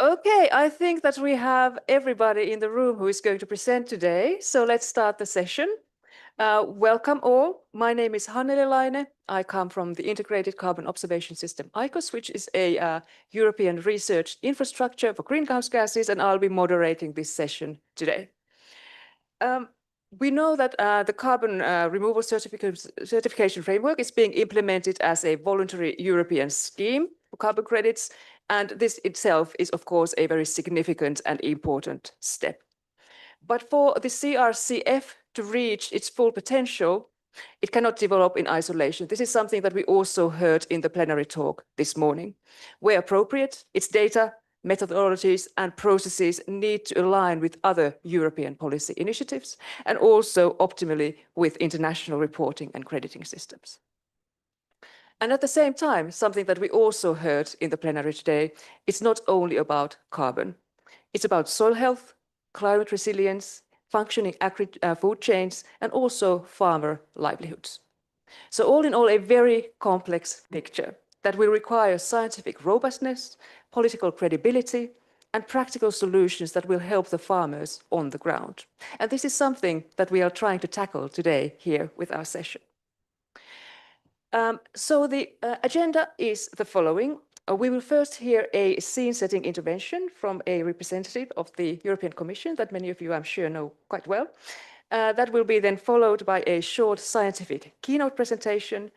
Okay, I think that we have everybody in the room who is going to present today. So let's start the session. Welcome all. My name is Hannele Laine. I come from the Integrated Carbon Observation System, ICOS, which is a European research infrastructure for greenhouse gases, and I'll be moderating this session today. We know that the carbon removal certification framework is being implemented as a voluntary European scheme for carbon credits, and this itself is, of course, a very significant and important step. But for the CRCF to reach its full potential, it cannot develop in isolation. This is something that we also heard in the plenary talk this morning. Where appropriate, its data, methodologies and processes need to align with other European policy initiatives and also optimally with international reporting and crediting systems. And at the same time, something that we also heard in the plenary today, it's not only about carbon. It's about soil health, climate resilience, functioning food chains, and also farmer livelihoods. So all in all, a very complex picture that will require scientific robustness, political credibility, and practical solutions that will help the farmers on the ground. And this is something that we are trying to tackle today here with our session. So the agenda is the following. We will first hear a scene-setting intervention from a representative of the European Commission that many of you, I'm sure, know quite well. That will be then followed by a short scientific keynote presentation,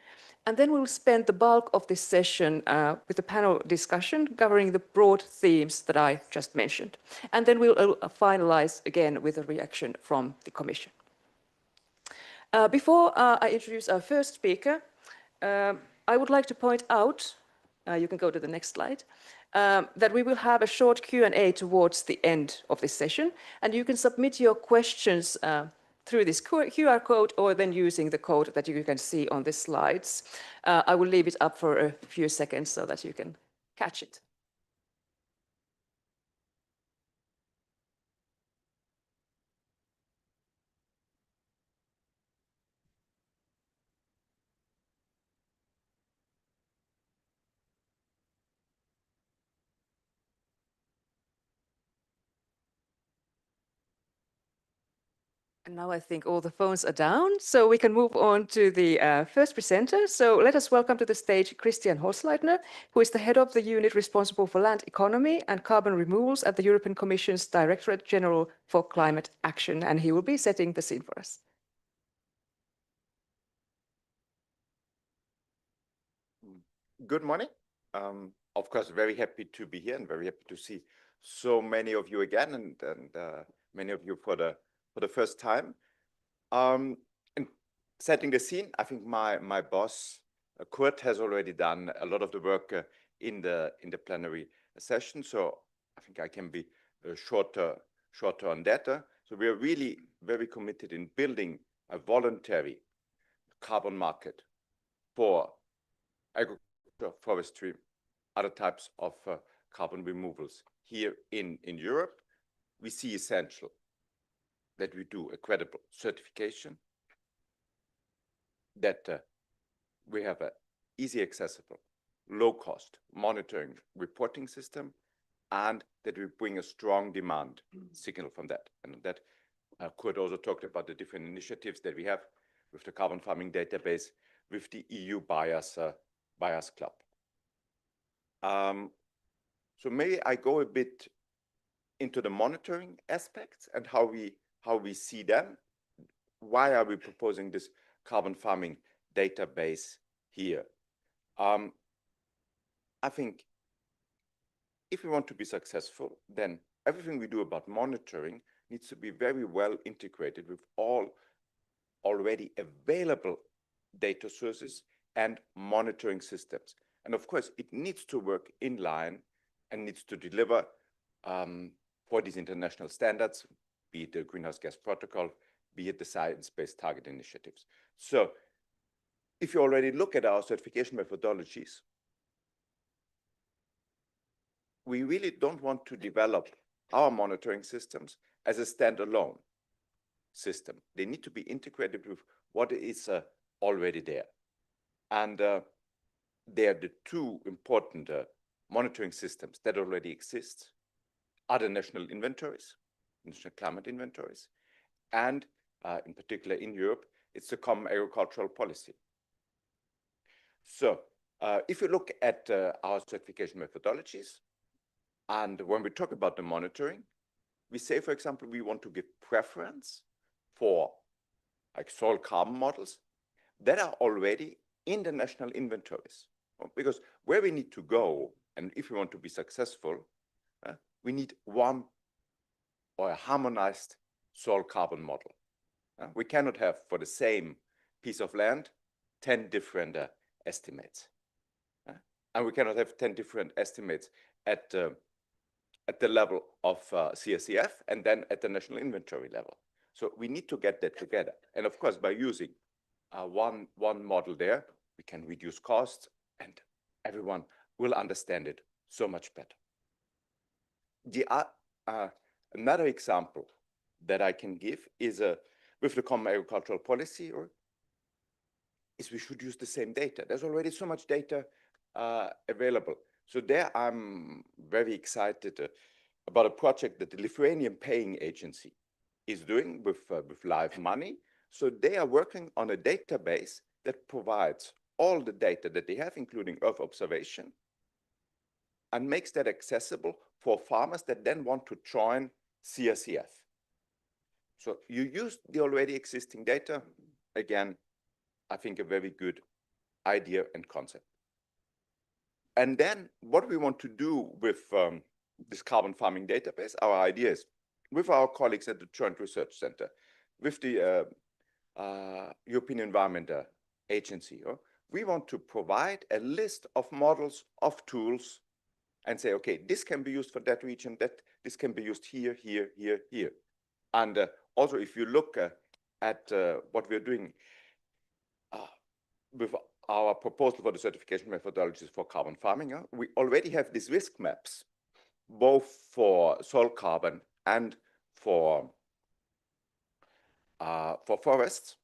and then we'll spend the bulk of this session with a panel discussion covering the broad themes that I just mentioned. And then we'll finalize again with a reaction from the Commission. Before I introduce our first speaker, I would like to point out, you can go to the next slide, that we will have a short Q&A towards the end of this session, and you can submit your questions through this QR code or then using the code that you can see on the slides. I will leave it up for a few seconds so that you can catch it. And now I think all the phones are down, so we can move on to the first presenter. So let us welcome to the stage Christian Holzleitner, who is the head of the unit responsible for land economy and carbon removals at the European Commission's Directorate General for Climate Action, and he will be setting the scene for us. Good morning. Of course, very happy to be here and very happy to see so many of you again and many of you for the first time. And setting the scene, I think my boss, Kurt, has already done a lot of the work in the plenary session. So I think I can be shorter on that. So we are really very committed in building a voluntary carbon market for agriculture, forestry, other types of carbon removals here in Europe. We see essential that we do a credible certification, that we have an easy accessible, low cost monitoring reporting system, and that we bring a strong demand signal from that. And that Kurt also talked about the different initiatives that we have with the carbon farming database, with the EU Buyers Club. So maybe I go a bit into the monitoring aspects and how we see them. Why are we proposing this carbon farming database here? I think if we want to be successful, then everything we do about monitoring needs to be very well integrated with all already available data sources and monitoring systems. And of course, it needs to work in line and needs to deliver for these international standards, be it the Greenhouse Gas Protocol, be it the Science-Based Target Initiatives. So if you already look at our certification methodologies, we really don't want to develop our monitoring systems as a standalone system. They need to be integrated with what is already there. And they are the two important monitoring systems that already exist are the national inventories, national climate inventories, and in particular in Europe, it's the common agricultural policy. So if you look at our certification methodologies, and when we talk about the monitoring, we say, for example, we want to give preference for like soil carbon models that are already in the national inventories. Because where we need to go, and if we want to be successful, we need one or a harmonized soil carbon model. We cannot have, for the same piece of land, 10 different estimates. And we cannot have 10 different estimates at the level of CRCF and then at the national inventory level. So we need to get that together. And of course, by using one model there, we can reduce costs and everyone will understand it so much better. Another example that I can give is with the common agricultural policy, is we should use the same data. There's already so much data available. So there I'm very excited about a project that the Lithuanian paying agency is doing with live money. So they are working on a database that provides all the data that they have, including Earth observation, and makes that accessible for farmers that then want to join CRCF. So you use the already existing data. Again, I think a very good idea and concept. And then what we want to do with this carbon farming database, our idea is with our colleagues at the Joint Research Center, with the European Environment Agency, we want to provide a list of models, of tools, and say, okay, this can be used for that region, this can be used here, here, here, here. And also, if you look at what we're doing with our proposal for the certification methodologies for carbon farming, we already have these risk maps, both for soil carbon and for forests,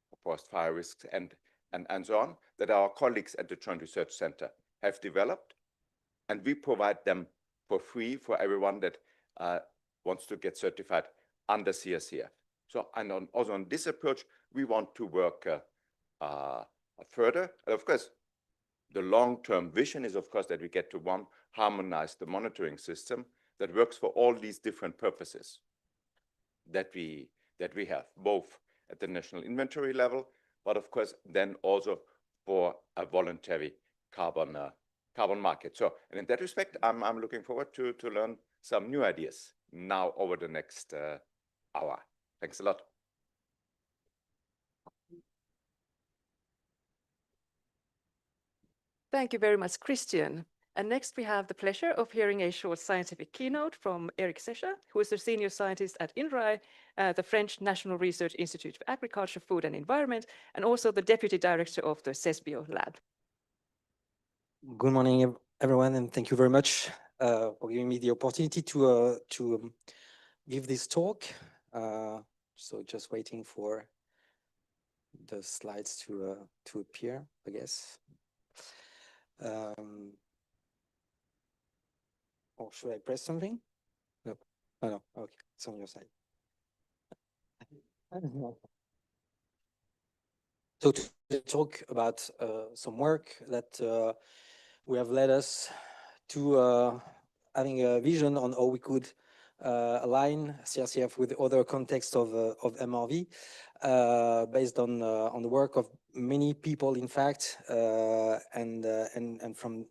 for forest fire risks, and so on, that our colleagues at the Joint Research Center have developed. And we provide them for free for everyone that wants to get certified under CRCF. So, and also on this approach, we want to work further. And of course, the long-term vision is, of course, that we get to one harmonized monitoring system that works for all these different purposes that we have, both at the national inventory level, but of course, then also for a voluntary carbon market. So, and in that respect, I'm looking forward to learn some new ideas now over the next hour. Thanks a lot. Thank you very much, Christian. And next we have the pleasure of hearing a short scientific keynote from Eric Secha, who is a senior scientist at INRAE, the French National Research Institute for Agriculture, Food and Environment, and also the deputy director of the CESBio lab. Good morning, everyone, and thank you very much for giving me the opportunity to give this talk. So just waiting for the slides to appear, I guess. Or should I press something? No. Oh, no. Okay, it's on your side. So to talk about some work that we have led us to having a vision on how we could align CRCF with other contexts of MRV based on the work of many people, in fact, and from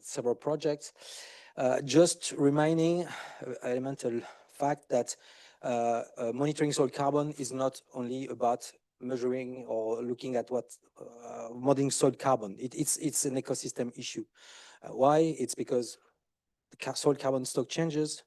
several projects. Just reminding elemental fact that monitoring soil carbon is not only about measuring or looking at what modeling soil carbon. It's an ecosystem issue. Why? It's because the soil carbon stock changes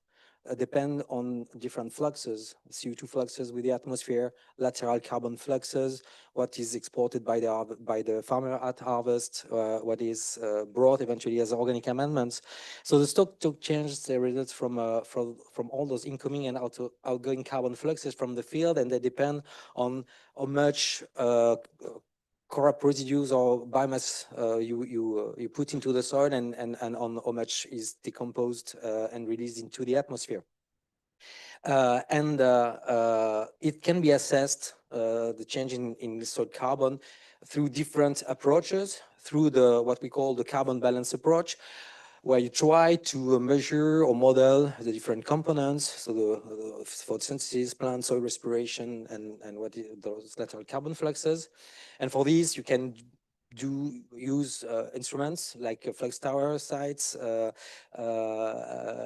depend on different fluxes, CO2 fluxes with the atmosphere, lateral carbon fluxes, what is exported by the farmer at harvest, what is brought eventually as organic amendments. So the stock changes, they result from all those incoming and outgoing carbon fluxes from the field, and they depend on how much crop residues or biomass you put into the soil, and on how much is decomposed and released into the atmosphere. It can be assessed, the change in soil carbon, through different approaches, through what we call the carbon balance approach, where you try to measure or model the different components, so the photosynthesis, plant, soil respiration, and those lateral carbon fluxes. And for these, you can use instruments like flux tower sites,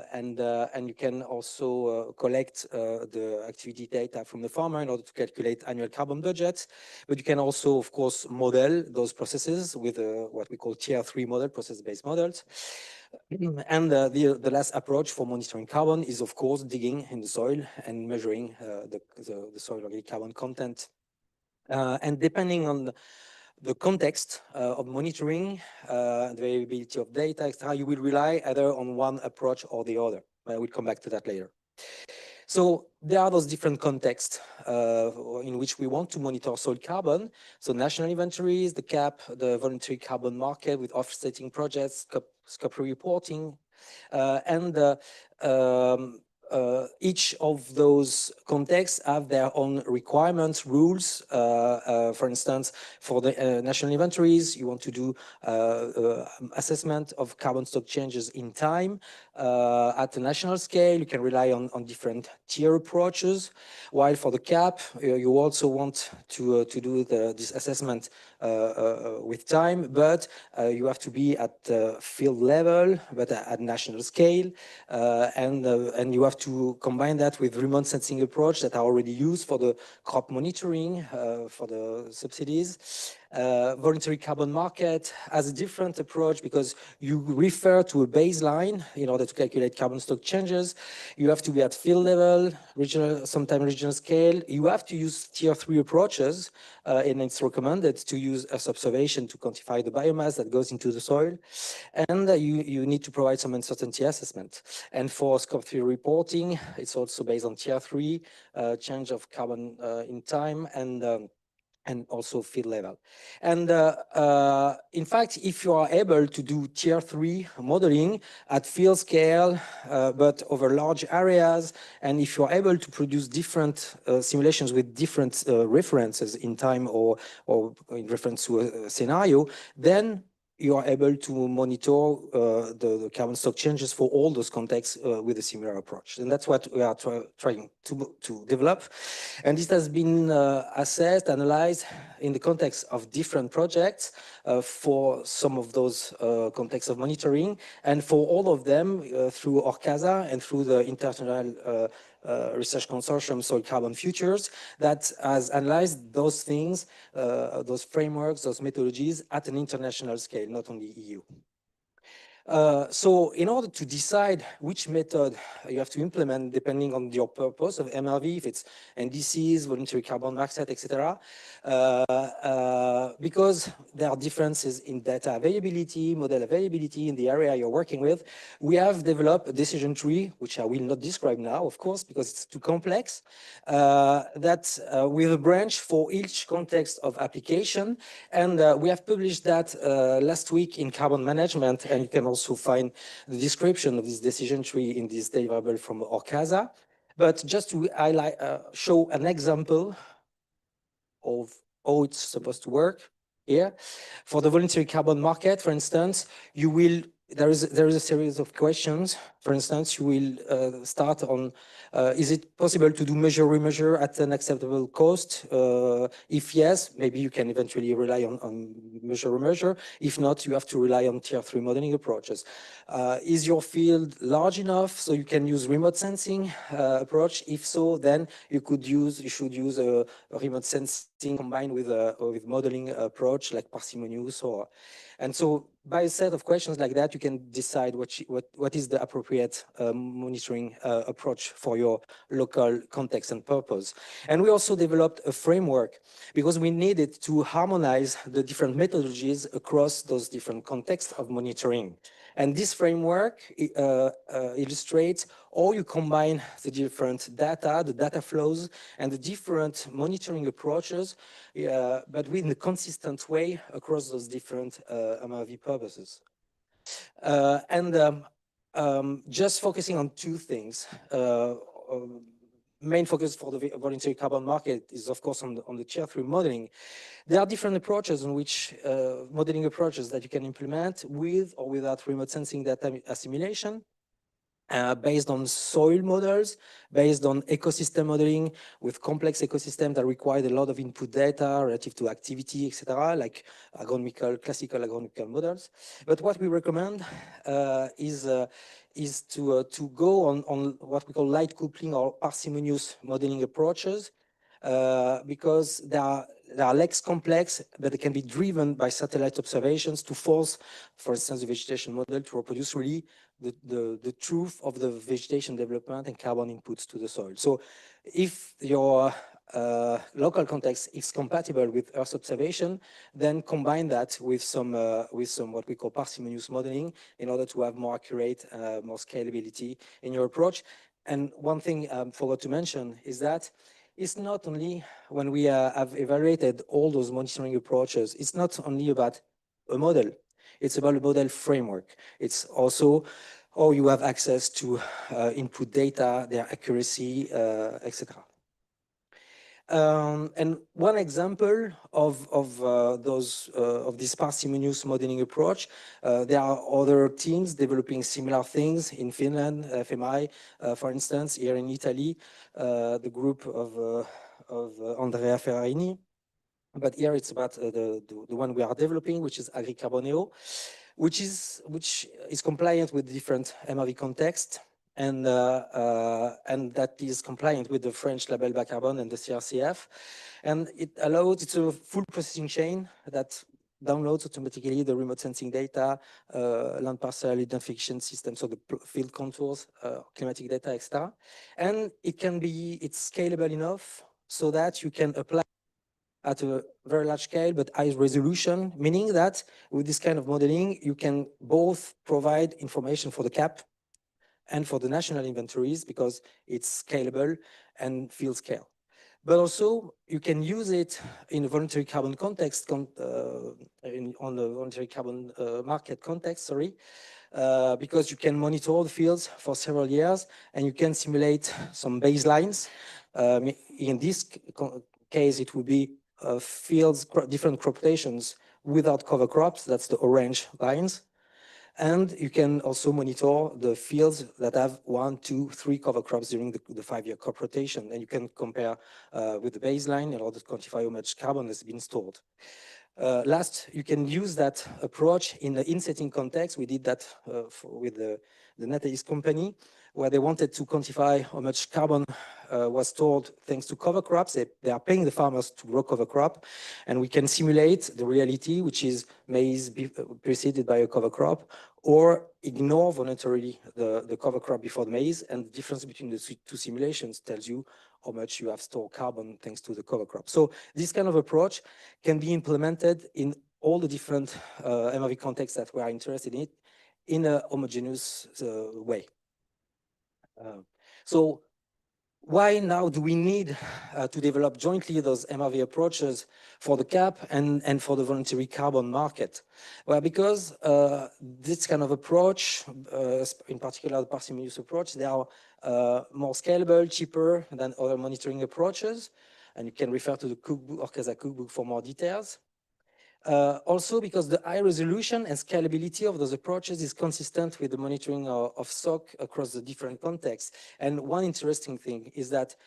and you can also collect the activity data from the farmer in order to calculate annual carbon budgets. But you can also, of course, model those processes with what we call Tier 3 model, process-based models. And the last approach for monitoring carbon is, of course, digging in the soil and measuring the soil organic carbon content. And depending on the context of monitoring, the variability of data, etc., you will rely either on one approach or the other. I will come back to that later. So there are those different contexts in which we want to monitor soil carbon. So national inventories, the CAP, the voluntary carbon market with offsetting projects, scope reporting, and each of those contexts have their own requirements, rules. For instance, for the national inventories, you want to do assessment of carbon stock changes in time. At the national scale, you can rely on different tier approaches, while for the CAP, you also want to do this assessment with time, but you have to be at field level, but at national scale, and you have to combine that with remote sensing approach that are already used for the crop monitoring, for the subsidies. Voluntary carbon market has a different approach because you refer to a baseline in order to calculate carbon stock changes. You have to be at field level, regional, sometimes regional scale. You have to use tier 3 approaches, and it's recommended to use Earth observation to quantify the biomass that goes into the soil. And you need to provide some uncertainty assessment. And for scope 3 reporting, it's also based on tier 3, change of carbon in time, and also field level. And in fact, if you are able to do tier 3 modeling at field scale, but over large areas, and if you are able to produce different simulations with different references in time or in reference to a scenario, then you are able to monitor the carbon stock changes for all those contexts with a similar approach. And that's what we are trying to develop. And this has been assessed, analyzed in the context of different projects for some of those contexts of monitoring, and for all of them through ORCASA and through the International Research Consortium Soil Carbon Futures that has analyzed those things, those frameworks, those methodologies at an international scale, not only EU. So in order to decide which method you have to implement, depending on your purpose of MRV, if it's NDCs, voluntary carbon market, etc., because there are differences in data availability, model availability in the area you're working with, we have developed a decision tree, which I will not describe now, of course, because it's too complex, with a branch for each context of application. And we have published that last week in Carbon Management, and you can also find the description of this decision tree in this deliverable from ORCASA. But just to highlight, show an example of how it's supposed to work here. For the voluntary carbon market, for instance, there is a series of questions. For instance, you will start on, is it possible to do measure-remeasure at an acceptable cost? If yes, maybe you can eventually rely on measure-remeasure. If not, you have to rely on tier 3 modeling approaches. Is your field large enough so you can use remote sensing approach? If so, then you should use a remote sensing combined with modeling approach like parsimonious. And so by a set of questions like that, you can decide what is the appropriate monitoring approach for your local context and purpose. And we also developed a framework because we needed to harmonize the different methodologies across those different contexts of monitoring. And this framework illustrates how you combine the different data, the data flows, and the different monitoring approaches, but in a consistent way across those different MRV purposes. Just focusing on two things. Main focus for the voluntary carbon market is, of course, on the tier 3 modeling. There are different approaches in which modeling approaches that you can implement with or without remote sensing data assimilation. Based on soil models, based on ecosystem modeling with complex ecosystems that require a lot of input data relative to activity, etc., like classical agronomical models. But what we recommend is to go on what we call light coupling or parsimonious modeling approaches, because they are less complex, but they can be driven by satellite observations to force, for instance, the vegetation model to reproduce really the truth of the vegetation development and carbon inputs to the soil. So if your local context is compatible with Earth observation, then combine that with some what we call parsimonious modeling in order to have more accurate, more scalability in your approach. And one thing I forgot to mention is that it's not only when we have evaluated all those monitoring approaches, it's not only about a model, it's about a model framework. It's also how you have access to input data, their accuracy, etc. And one example of this parsimonious modeling approach, there are other teams developing similar things in Finland, FMI, for instance, here in Italy, the group of Andrea Ferrarini. But here it's about the one we are developing, which is AgriCarboneo, which is compliant with different MRV context, and that is compliant with the French label bas carbone and the CRCF, and it's a full processing chain that downloads automatically the remote sensing data, land parcel identification system, so the field contours, climatic data, etc. And it's scalable enough so that you can apply at a very large scale, but high resolution, meaning that with this kind of modeling, you can both provide information for the CAP and for the national inventories because it's scalable and field scale. But also, you can use it in a voluntary carbon context, on the voluntary carbon market context, because you can monitor the fields for several years and you can simulate some baselines. In this case, it would be fields, different crop rotations without cover crops, that's the orange lines. And you can also monitor the fields that have 1, 2, 3 cover crops during the 5-year crop rotation. And you can compare with the baseline in order to quantify how much carbon has been stored. Last, you can use that approach in the insetting context. We did that with the NetEase company, where they wanted to quantify how much carbon was stored thanks to cover crops. They are paying the farmers to grow cover crop, and we can simulate the reality, which is maize preceded by a cover crop, or ignore voluntarily the cover crop before the maize, and the difference between the two simulations tells you how much you have stored carbon thanks to the cover crop. So this kind of approach can be implemented in all the different MRV contexts that we are interested in a homogeneous way. So why now do we need to develop jointly those MRV approaches for the CAP and for the voluntary carbon market? Well, because this kind of approach, in particular the parsimonious approach, they are more scalable, cheaper than other monitoring approaches. And you can refer to the cookbook, Orcasa cookbook, for more details. Also because the high resolution and scalability of those approaches is consistent with the monitoring of stock across the different contexts. And one interesting thing is that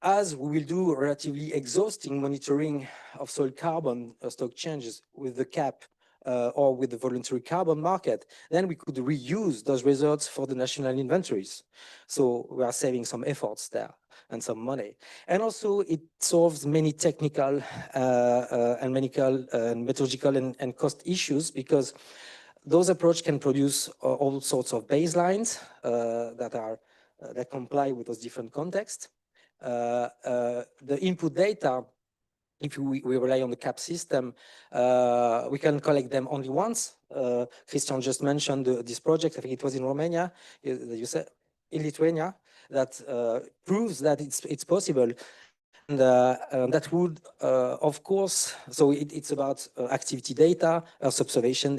as we will do relatively exhausting monitoring of soil carbon stock changes with the CAP or with the voluntary carbon market, then we could reuse those results for the national inventories. So we are saving some efforts there and some money. And also it solves many technical and methodological and cost issues, because those approaches can produce all sorts of baselines that comply with those different contexts. The input data if we rely on the cap system, we can collect them only once. Christian just mentioned this project. I think it was in Romania, you said, in Lithuania, that proves that it's possible. And that would, of course, so it's about activity data, Earth observation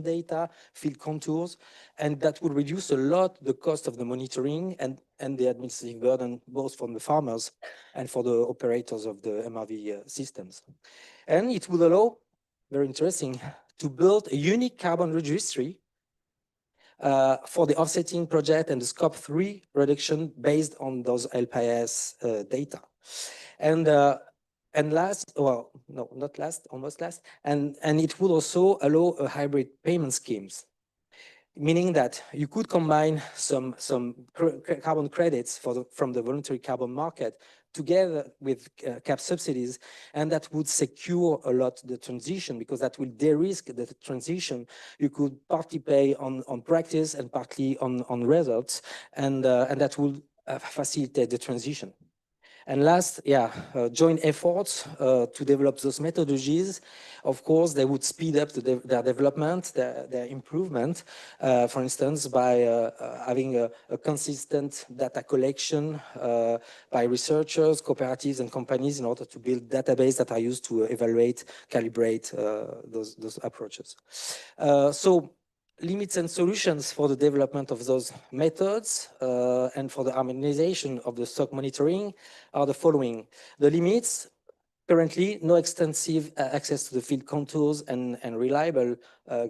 data, field contours, and that would reduce a lot the cost of the monitoring and the administrative burden, both from the farmers and for the operators of the MRV systems. And it would allow, very interesting, to build a unique carbon registry for the offsetting project and the scope 3 reduction based on those LPIS data. And last, well, no, not last, almost last, and it would also allow a hybrid payment schemes, meaning that you could combine some carbon credits from the voluntary carbon market together with cap subsidies, and that would secure a lot the transition, because that will de-risk the transition. You could partly pay on practice and partly on results, and that will facilitate the transition. And last, joint efforts to develop those methodologies. Of course, they would speed up their development, their improvement, for instance, by having a consistent data collection by researchers, cooperatives, and companies in order to build databases that are used to evaluate, calibrate those approaches. So limits and solutions for the development of those methods and for the harmonization of the stock monitoring are the following. The limits: currently, no extensive access to the field contours and reliable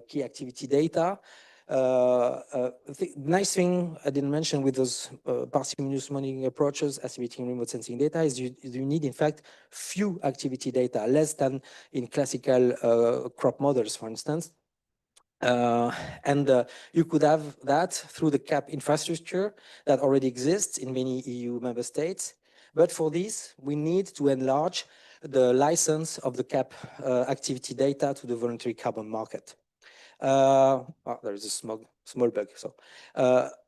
key activity data. The nice thing I didn't mention with those parsimonious monitoring approaches, estimating remote sensing data, is you need, in fact, few activity data, less than in classical crop models, for instance. You could have that through the CAP infrastructure that already exists in many EU member states. But for this, we need to enlarge the license of the CAP activity data to the voluntary carbon market. There is a small bug. So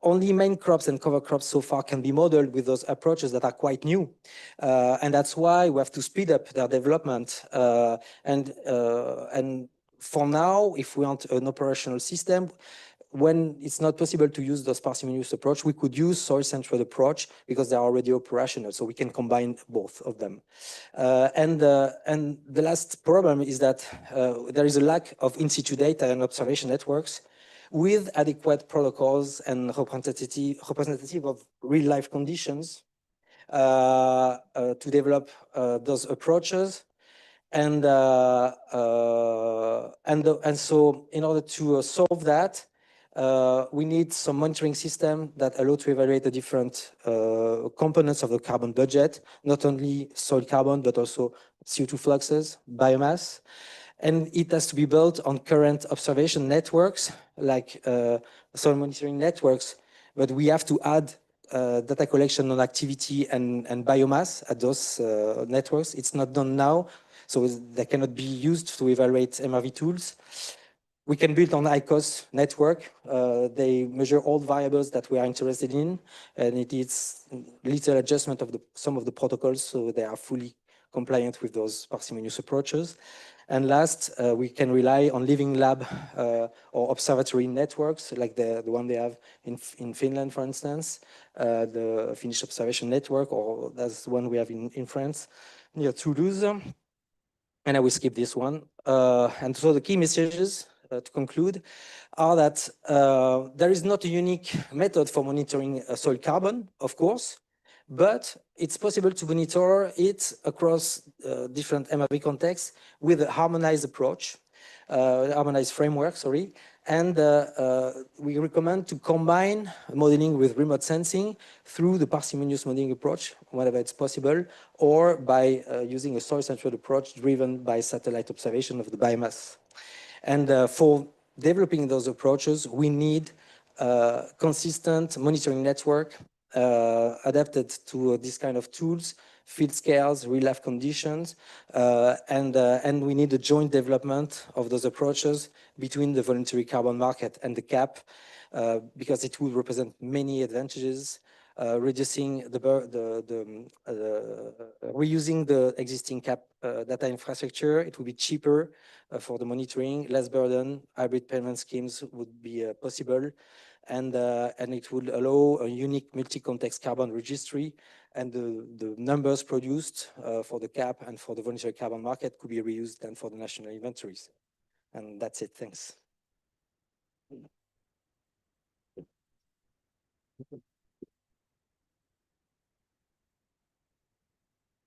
only main crops and cover crops so far can be modeled with those approaches that are quite new. And that's why we have to speed up their development. And for now, if we want an operational system, when it's not possible to use those parsimonious approach, we could use soil-centered approach because they're already operational, so we can combine both of them. And the last problem is that there is a lack of in-situ data and observation networks with adequate protocols and representative of real-life conditions to develop those approaches. And so in order to solve that, we need some monitoring system that allow to evaluate the different components of the carbon budget, not only soil carbon, but also CO2 fluxes, biomass. And it has to be built on current observation networks, like soil monitoring networks, but we have to add data collection on activity and biomass at those networks. It's not done now, so they cannot be used to evaluate MRV tools. We can build on ICOS network. They measure all variables that we are interested in, and it is little adjustment of some of the protocols, so they are fully compliant with those parsimonious approaches. And last, we can rely on living lab or observatory networks, like the one they have in Finland, for instance, the Finnish Observation Network, or that's the one we have in France, near Toulouse. And I will skip this one. And so the key messages to conclude are that there is not a unique method for monitoring soil carbon, of course, but it's possible to monitor it across different MRV contexts with a harmonized approach, harmonized framework, sorry. And we recommend to combine modeling with remote sensing through the parsimonious modeling approach, whenever it's possible, or by using a soil-centered approach driven by satellite observation of the biomass. And for developing those approaches, we need a consistent monitoring network adapted to this kind of tools, field scales, real-life conditions, and we need a joint development of those approaches between the voluntary carbon market and the CAP, because it will represent many advantages reducing reusing the existing CAP data infrastructure. It will be cheaper for the monitoring, less burden. Hybrid payment schemes would be possible, and it would allow a unique multi-context carbon registry, and the numbers produced for the CAP and for the voluntary carbon market could be reused then for the national inventories. And that's it. Thanks.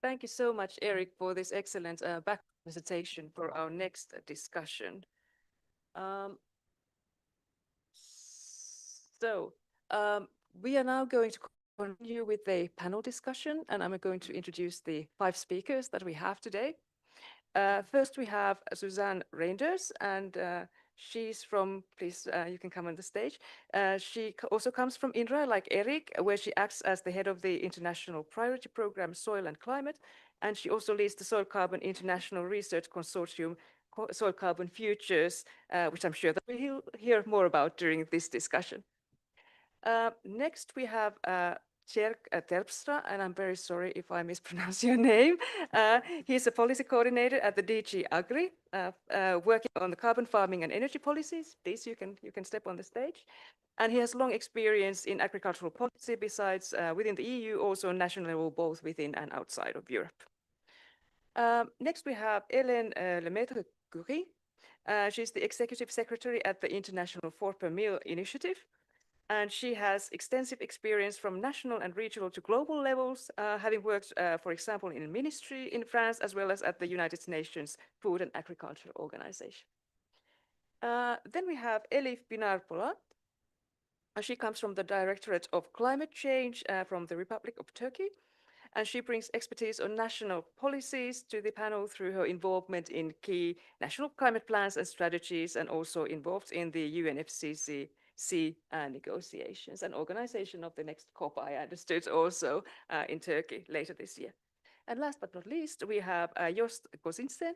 Thank you so much, Eric, for this excellent back presentation for our next discussion. We are now going to continue with the panel discussion, and I'm going to introduce the 5 speakers that we have today. First, we have Suzanne Reinders, and she's from, please, you can come on the stage. She also comes from INRA, like Eric, where she acts as the head of the International Priority Program, Soil and Climate, and she also leads the Soil Carbon International Research Consortium, Soil Carbon Futures, which I'm sure that we'll hear more about during this discussion. Next, we have Tjerk Terpstra, and I'm very sorry if I mispronounce your name. He's a policy coordinator at the DG Agri, working on the carbon farming and energy policies. Please, you can step on the stage. And he has long experience in agricultural policy, besides within the EU, also national level, both within and outside of Europe. Next, we have Hélène Lemaitre-Curie. She's the executive secretary at the International 4 per Meal Initiative. And she has extensive experience from national and regional to global levels, having worked, for example, in a ministry in France, as well as at the United Nations Food and Agriculture Organization. Then we have Elif Pinar-Polat. She comes from the Directorate of Climate Change from the Republic of Turkey. And she brings expertise on national policies to the panel through her involvement in key national climate plans and strategies, and also involved in the UNFCCC negotiations and organization of the next COP, I understood, also in Turkey later this year. And last but not least, we have Joost Kosinsten,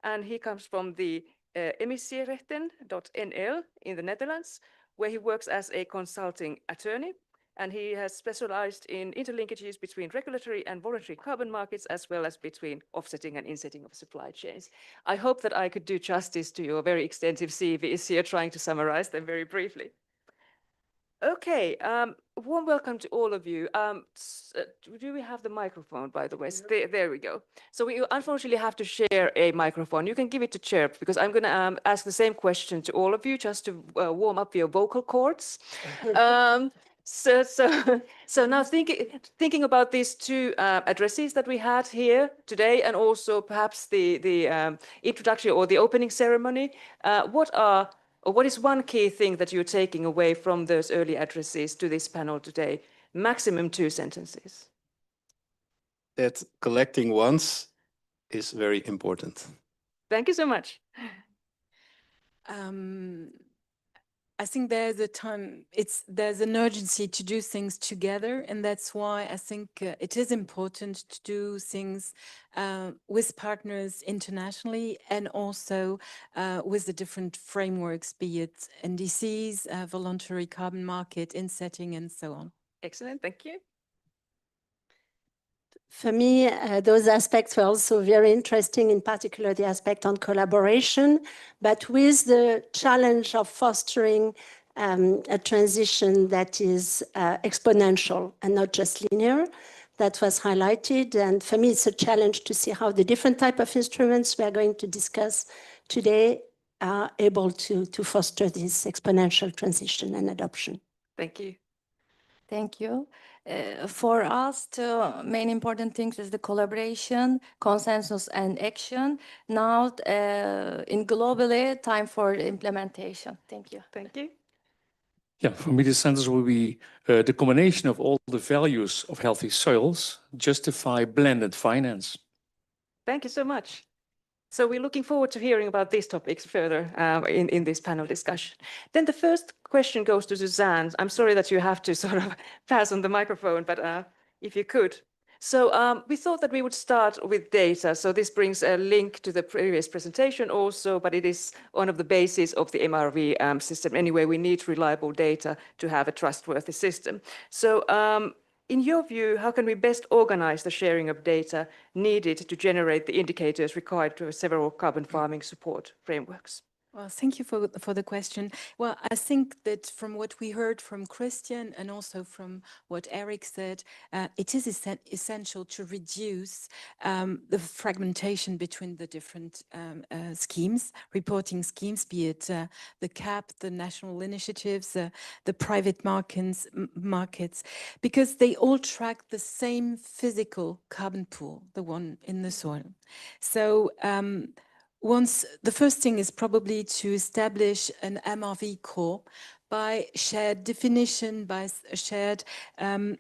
and he comes from the emissierechten.nl in the Netherlands, where he works as a consulting attorney. And he has specialized in interlinkages between regulatory and voluntary carbon markets, as well as between offsetting and insetting of supply chains. I hope that I could do justice to your very extensive CVs here, trying to summarize them very briefly. Okay, warm welcome to all of you. Do we have the microphone, by the way? There we go. So we unfortunately have to share a microphone. You can give it to Chair, because I'm going to ask the same question to all of you, just to warm up your vocal cords. So now thinking about these 2 addresses that we had here today, and also perhaps the introduction or the opening ceremony, what is one key thing that you're taking away from those early addresses to this panel today? Maximum 2 sentences. That collecting once is very important. Thank you so much. I think there's an urgency to do things together, and that's why I think it is important to do things with partners internationally, and also with the different frameworks, be it NDCs, voluntary carbon market, insetting, and so on. Excellent, thank you. For me, those aspects were also very interesting, in particular the aspect on collaboration, but with the challenge of fostering a transition that is exponential and not just linear. That was highlighted. And for me, it's a challenge to see how the different type of instruments we are going to discuss today are able to foster this exponential transition and adoption. Thank you. Thank you. For us, the main important things is the collaboration, consensus, and action. Now, in globally, time for implementation. Thank you. Thank you. Yeah, for me, the sentence will be the combination of all the values of healthy soils justify blended finance. Thank you so much. So we're looking forward to hearing about these topics further in this panel discussion. Then the first question goes to Suzanne. I'm sorry that you have to sort of pass on the microphone, but if you could. So we thought that we would start with data. So this brings a link to the previous presentation also, but it is one of the bases of the MRV system. Anyway, we need reliable data to have a trustworthy system. So in your view, how can we best organize the sharing of data needed to generate the indicators required to several carbon farming support frameworks? Well, thank you for the question. Well, I think that from what we heard from Christian and also from what Eric said, it is essential to reduce the fragmentation between the different schemes, reporting schemes, be it the CAP, the national initiatives, the private markets, because they all track the same physical carbon pool, the one in the soil. So the first thing is probably to establish an MRV core by shared definition, by shared and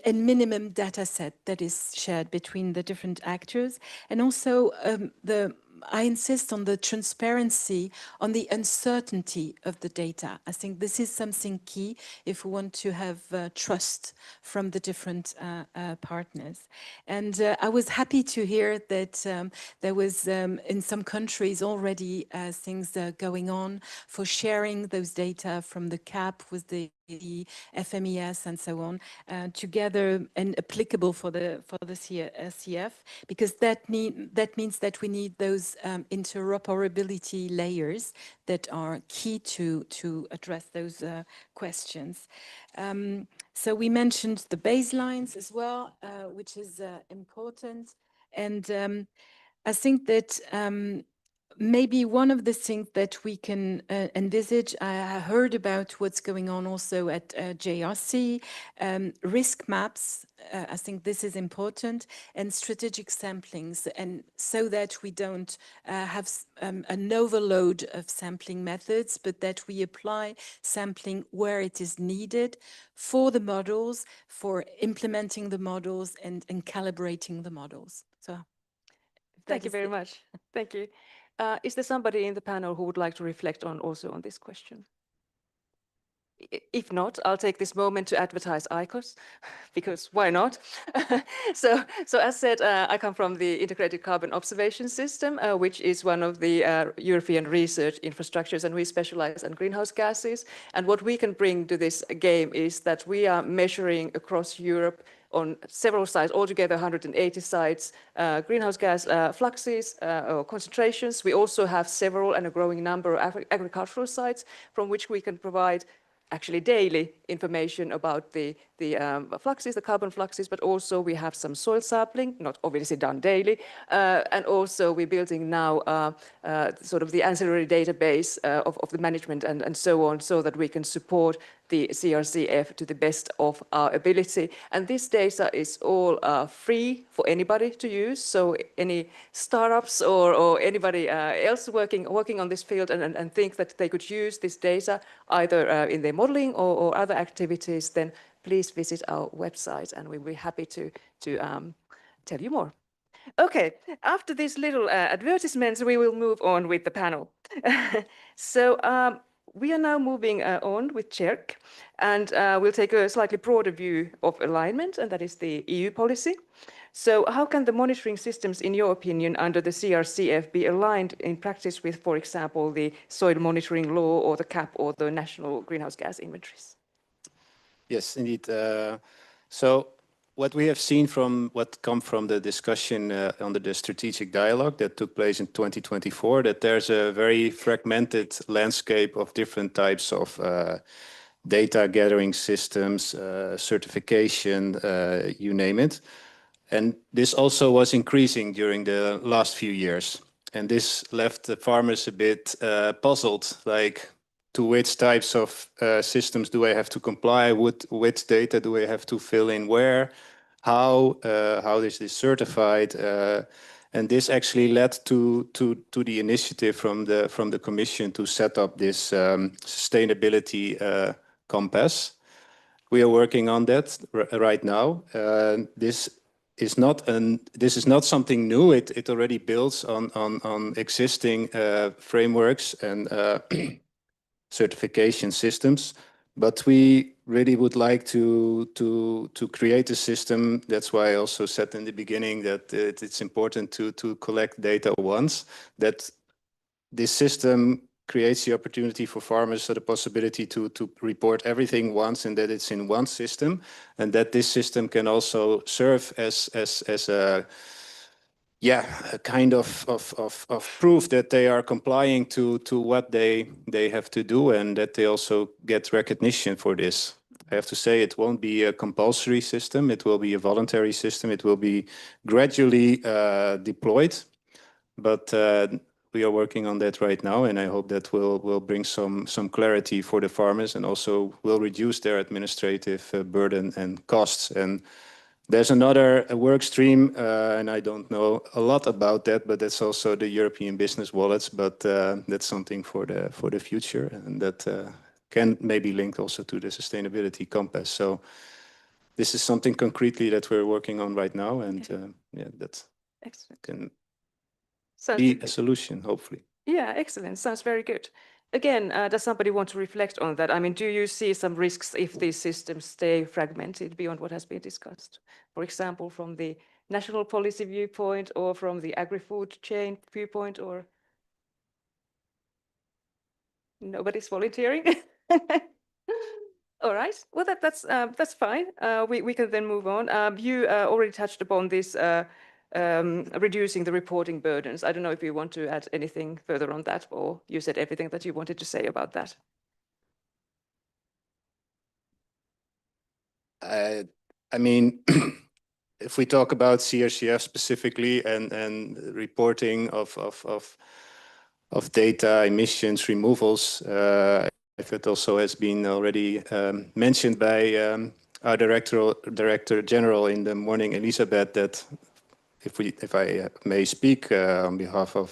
minimum data set that is shared between the different actors. And also I insist on the transparency, on the uncertainty of the data. I think this is something key if we want to have trust from the different partners. And I was happy to hear that there was in some countries already things going on for sharing those data from the CAP with the FMES and so on together and applicable for the CRCF, because that means that we need those interoperability layers that are key to address those questions. So we mentioned the baselines as well, which is important. And I think that maybe one of the things that we can envisage, I heard about what's going on also at JRC, risk maps. I think this is important, and strategic samplings, and so that we don't have an overload of sampling methods, but that we apply sampling where it is needed for the models, for implementing the models and calibrating the models. So thank you very much. Thank you. Is there somebody in the panel who would like to reflect on this question? If not, I'll take this moment to advertise ICOS, because why not? So as said, I come from the Integrated Carbon Observation System, which is one of the European research infrastructures, and we specialize in greenhouse gases. And what we can bring to this game is that we are measuring across Europe on several sites, altogether 180 sites, greenhouse gas fluxes or concentrations. We also have several and a growing number of agricultural sites from which we can provide actually daily information about the fluxes, the carbon fluxes, but also we have some soil sampling, not obviously done daily, and also we're building now sort of the ancillary database of the management and so on, so that we can support the CRCF to the best of our ability. And this data is all free for anybody to use, so any startups or anybody else working on this field and think that they could use this data either in their modeling or other activities, then please visit our website and we'll be happy to tell you more. Okay, after these little advertisements, we will move on with the panel. So we are now moving on with CHERC, and we'll take a slightly broader view of alignment, and that is the EU policy. So how can the monitoring systems, in your opinion, under the CRCF be aligned in practice with, for example, the soil monitoring law or the CAP or the national greenhouse gas inventories? Yes, indeed. So what we have seen from what come from the discussion under the strategic dialogue that took place in 2024, that there's a very fragmented landscape of different types of data gathering systems, certification, you name it. And this also was increasing during the last few years. And this left the farmers a bit puzzled, like, to which types of systems do I have to comply with, which data do I have to fill in where, how is this certified? And this actually led to the initiative from the Commission to set up this sustainability compass. We are working on that right now. This is not something new. It already builds on existing frameworks and certification systems, but we really would like to create a system. That's why I also said in the beginning that it's important to collect data once, that this system creates the opportunity for farmers the possibility to report everything once, and that it's in one system, and that this system can also serve as a kind of proof that they are complying to what they have to do, and that they also get recognition for this. I have to say it won't be a compulsory system. It will be a voluntary system. It will be gradually deployed, but we are working on that right now, and I hope that will bring some clarity for the farmers and also will reduce their administrative burden and costs. And there's another work stream, and I don't know a lot about that, but that's also the European business wallets. But that's something for the future, and that can maybe link also to the sustainability compass. So this is something concretely that we're working on right now, and yeah, that can be a solution, hopefully. Yeah, excellent. Sounds very good. Again, does somebody want to reflect on that? I mean, do you see some risks if these systems stay fragmented beyond what has been discussed? For example, from the national policy viewpoint or from the agri-food chain viewpoint, or nobody's volunteering? All right. Well, that's fine. We can then move on. You already touched upon this reducing the reporting burdens. I don't know if you want to add anything further on that, or you said everything that you wanted to say about that. I mean, if we talk about CRCF specifically and reporting of data, emissions, removals, if it also has been already mentioned by our Director General in the morning, Elisabeth, that if I may speak on behalf of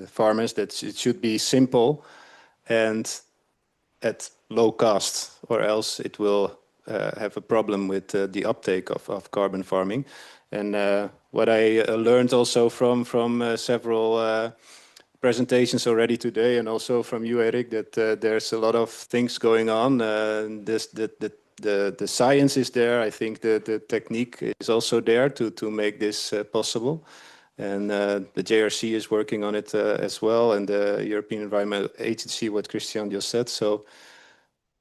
farmers, that it should be simple and at low cost, or else it will have a problem with the uptake of carbon farming. And what I learned also from several presentations already today, and also from you, Eric, that there's a lot of things going on. The science is there. I think the technique is also there to make this possible. And the JRC is working on it as well, and the European Environment Agency, what Christian just said. So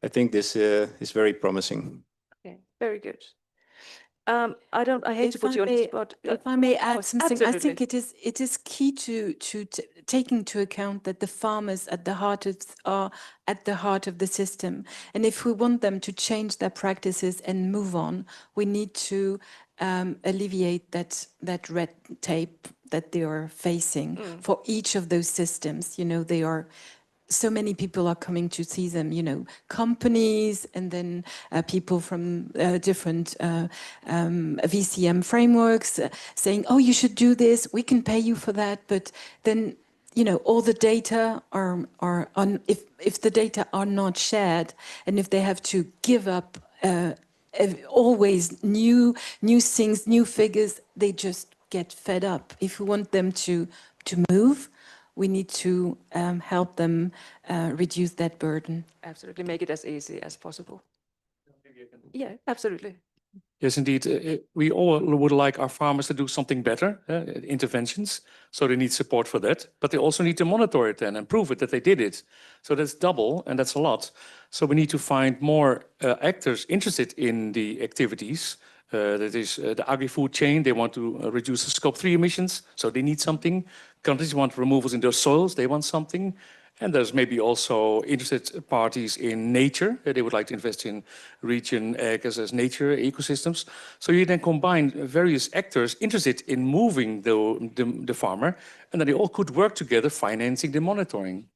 I think this is very promising. Okay, very good. I hate to put you on the spot. If I may add something, I think absolutely. it is key to take into account that the farmers are at the heart of the system, and if we want them to change their practices and move on, we need to alleviate that red tape that they are facing for each of those systems. You know, they are. So many people are coming to see them, you know, companies and then people from different VCM frameworks saying, oh, you should do this, we can pay you for that. But then, you know, all the data are on, if the data are not shared, and if they have to give up always new things, new figures, they just get fed up. If we want them to move, we need to help them reduce that burden. Absolutely, make it as easy as possible. Yeah, absolutely. Yes, indeed. We all would like our farmers to do something better, interventions. So they need support for that, but they also need to monitor it then and prove it that they did it. So that's double, and that's a lot. So we need to find more actors interested in the activities. That is the agri-food chain. They want to reduce the scope 3 emissions, so they need something. Countries want removals in their soils, they want something. And there's maybe also interested parties in nature. They would like to invest in region as nature ecosystems. So you then combine various actors interested in moving the farmer, and then they all could work together financing the monitoring.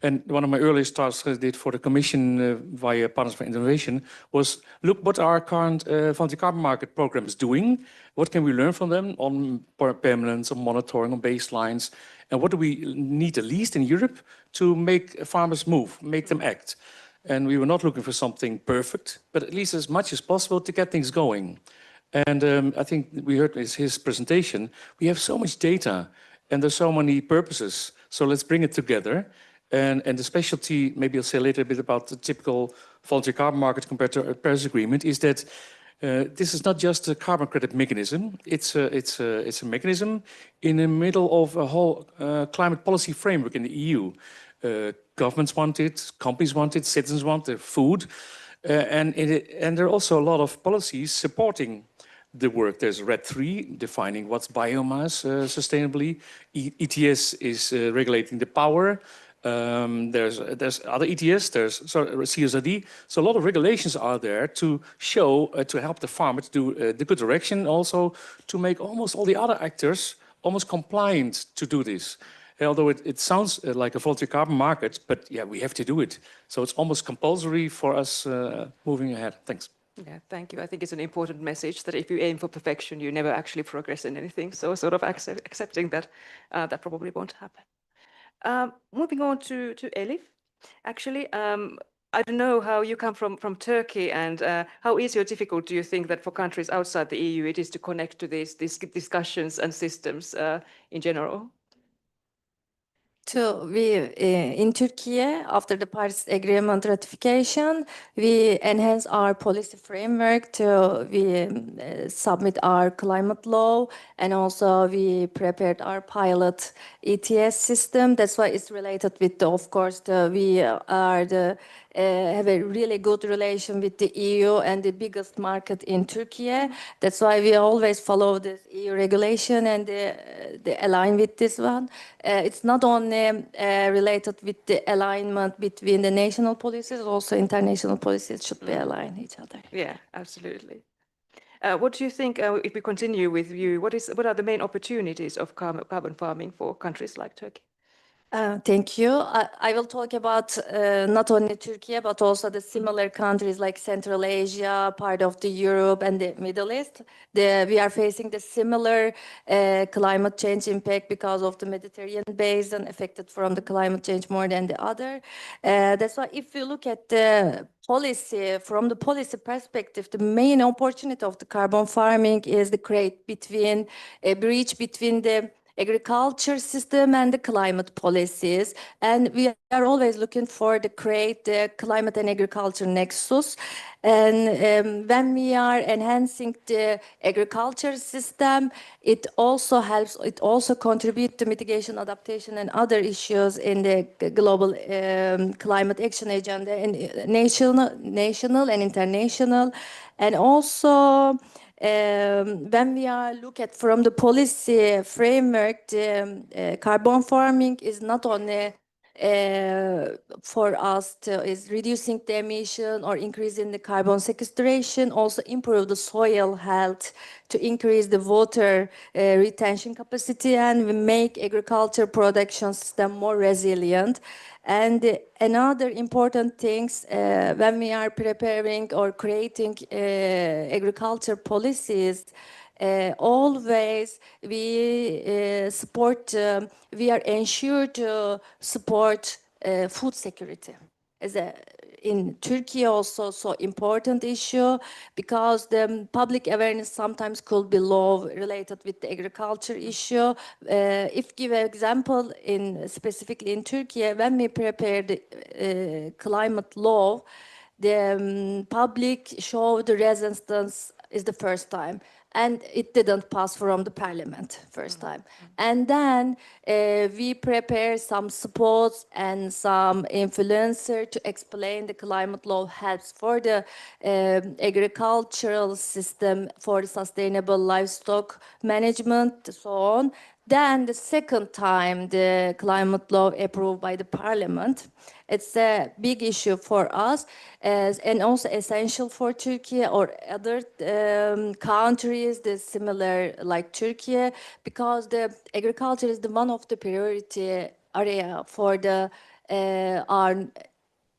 And one of my earliest tasks I did for the Commission via Partners for Innovation was look what our current voluntary carbon market program is doing. What can we learn from them on permanence, on monitoring, on baselines? And what do we need at least in Europe to make farmers move, make them act? And we were not looking for something perfect, but at least as much as possible to get things going. And I think we heard his presentation. We have so much data and there's so many purposes. So let's bring it together. And the specialty, maybe I'll say a little bit about the typical voluntary carbon market compared to a Paris Agreement, is that this is not just a carbon credit mechanism. It's a mechanism in the middle of a whole climate policy framework in the EU. Governments want it, companies want it, citizens want the food. And there are also a lot of policies supporting the work. There's RED 3 defining what's biomass sustainably. ETS is regulating the power. There's other ETS, there's CSRD. So a lot of regulations are there to show, to help the farmer to do the good direction, also to make almost all the other actors almost compliant to do this. Although it sounds like a voluntary carbon market, but yeah, we have to do it. So it's almost compulsory for us moving ahead. Thanks. Yeah, thank you. I think it's an important message that if you aim for perfection, you never actually progress in anything. So sort of accepting that that probably won't happen. Moving on to Elif. Actually, I don't know how you come from Turkey, and how easy or difficult do you think that for countries outside the EU it is to connect to these discussions and systems in general? In Turkey, after the Paris Agreement ratification, we enhance our policy framework we submit our climate law, and also we prepared our pilot ETS system. That's why it's related with of course, we have a really good relation with the EU and the biggest market in Turkey. That's why we always follow this EU regulation and they align with this one. It's not only related with the alignment between the national policies, also international policies should be aligned each other. Yeah, absolutely. What do you think, if we continue with you, what are the main opportunities of carbon farming for countries like Turkey? Thank you. I will talk about not only Turkey, but also the similar countries like Central Asia, part of the Europe and the Middle East. We are facing the similar climate change impact because of the Mediterranean basin affected from the climate change more than the other. That's why if you look at the policy, from the policy perspective, the main opportunity of the carbon farming is the a bridge between the agriculture system and the climate policies, and we are always looking for create the climate and agriculture nexus. And when we are enhancing the agriculture system, it also helps, it also contributes to mitigation, adaptation, and other issues in the global climate action agenda, and national and international. And also, when we are look at from the policy framework, carbon farming is not only for us is reducing the emission or increasing the carbon sequestration, also improve the soil health to increase the water retention capacity and make agriculture production system more resilient. And another important things when we are preparing or creating agriculture policies, always we we are ensured to support food security. In Turkey also so important issue, because the public awareness sometimes could be low related with the agriculture issue. If give an example specifically in Turkey, when we prepare the climate law, the public showed the resistance is the first time, and it didn't pass from the parliament first time. And then we prepare some supports and some influencer to explain the climate law helps for the agricultural system, for sustainable livestock management, so on. Then the second time the climate law approved by the parliament, it's a big issue for us and also essential for Turkey or other countries that similar like Turkey, because the agriculture is one of the priority area for our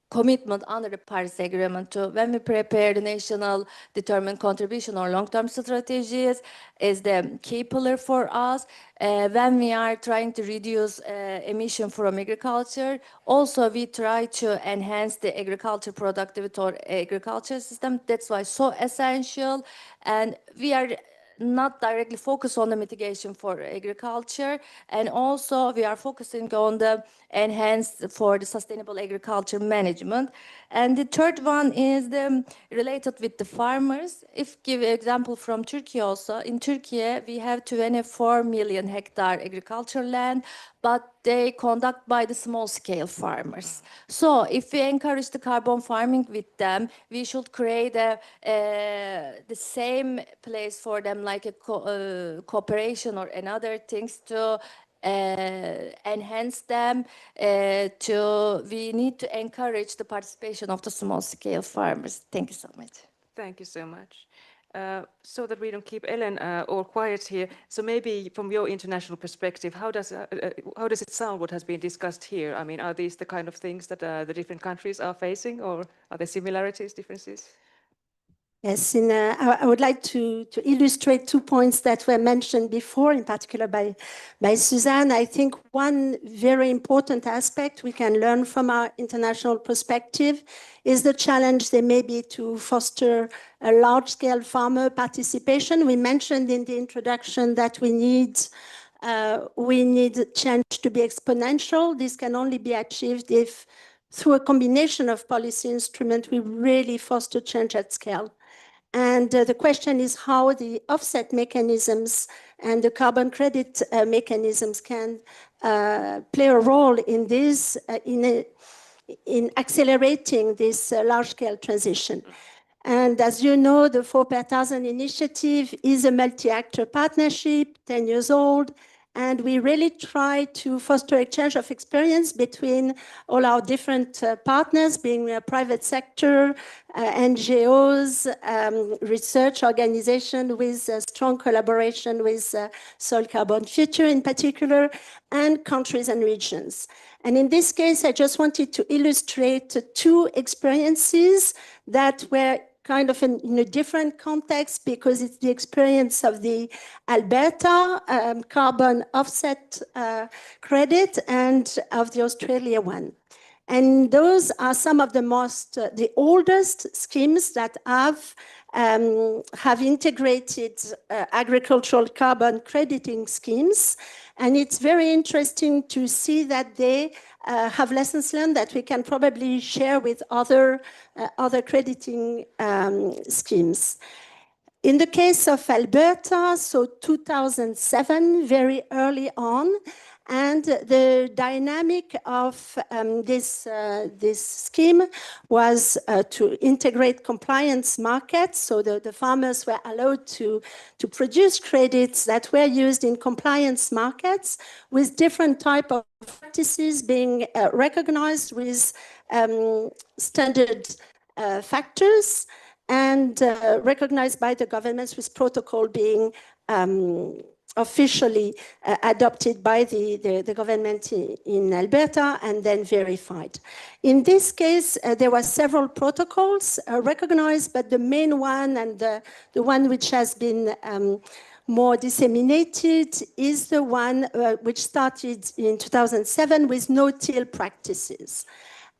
commitment under the Paris Agreement. When we prepare the national determined contribution or long-term strategies, is the key pillar for us. When we are trying to reduce emission from agriculture, also we try to enhance the agriculture productivity or agriculture system. That's why so essential, and we are not directly focus on the mitigation for agriculture, and also we are focusing on the enhanced for the sustainable agriculture management. And the third one is related with the farmers. If give an example from Turkey also, in Turkey we have 24 million hectare agricultural land, but they conduct by the small scale farmers. So if we encourage the carbon farming with them, we should create the same place for them, like a cooperation or another things to enhance them. We need to encourage the participation of the small scale farmers. Thank you so much. Thank you so much. So that we don't keep Ellen all quiet here, so maybe from your international perspective, how does it sound what has been discussed here? I mean, are these the kind of things that the different countries are facing, or are there similarities, differences? Yes, I would like to illustrate 2 points that were mentioned before, in particular by Suzanne. I think one very important aspect we can learn from our international perspective is the challenge there may be to foster a large-scale farmer participation. We mentioned in the introduction that we need change to be exponential. This can only be achieved if, through a combination of policy instruments, we really foster change at scale. And the question is how the offset mechanisms and the carbon credit mechanisms can play a role in this, in accelerating this large-scale transition. And as you know, the 4 per 1,000 initiative is a multi-actor partnership, 10 years old, and we really try to foster exchange of experience between all our different partners, being private sector, NGOs, research organization with strong collaboration with Soil Carbon Future in particular, and countries and regions. And in this case, I just wanted to illustrate 2 experiences that were kind of in a different context, because it's the experience of the Alberta carbon offset credit and of the Australia one. And those are some of the oldest schemes that have integrated agricultural carbon crediting schemes. And it's very interesting to see that they have lessons learned that we can probably share with other crediting schemes. In the case of Alberta, so 2007, very early on, and the dynamic of this scheme was to integrate compliance markets. So the farmers were allowed to produce credits that were used in compliance markets with different type of practices being recognized with standard factors and recognized by the governments, with protocol being officially adopted by the government in Alberta and then verified. In this case, there were several protocols recognized, but the main one and the one which has been more disseminated is the one which started in 2007 with no-till practices.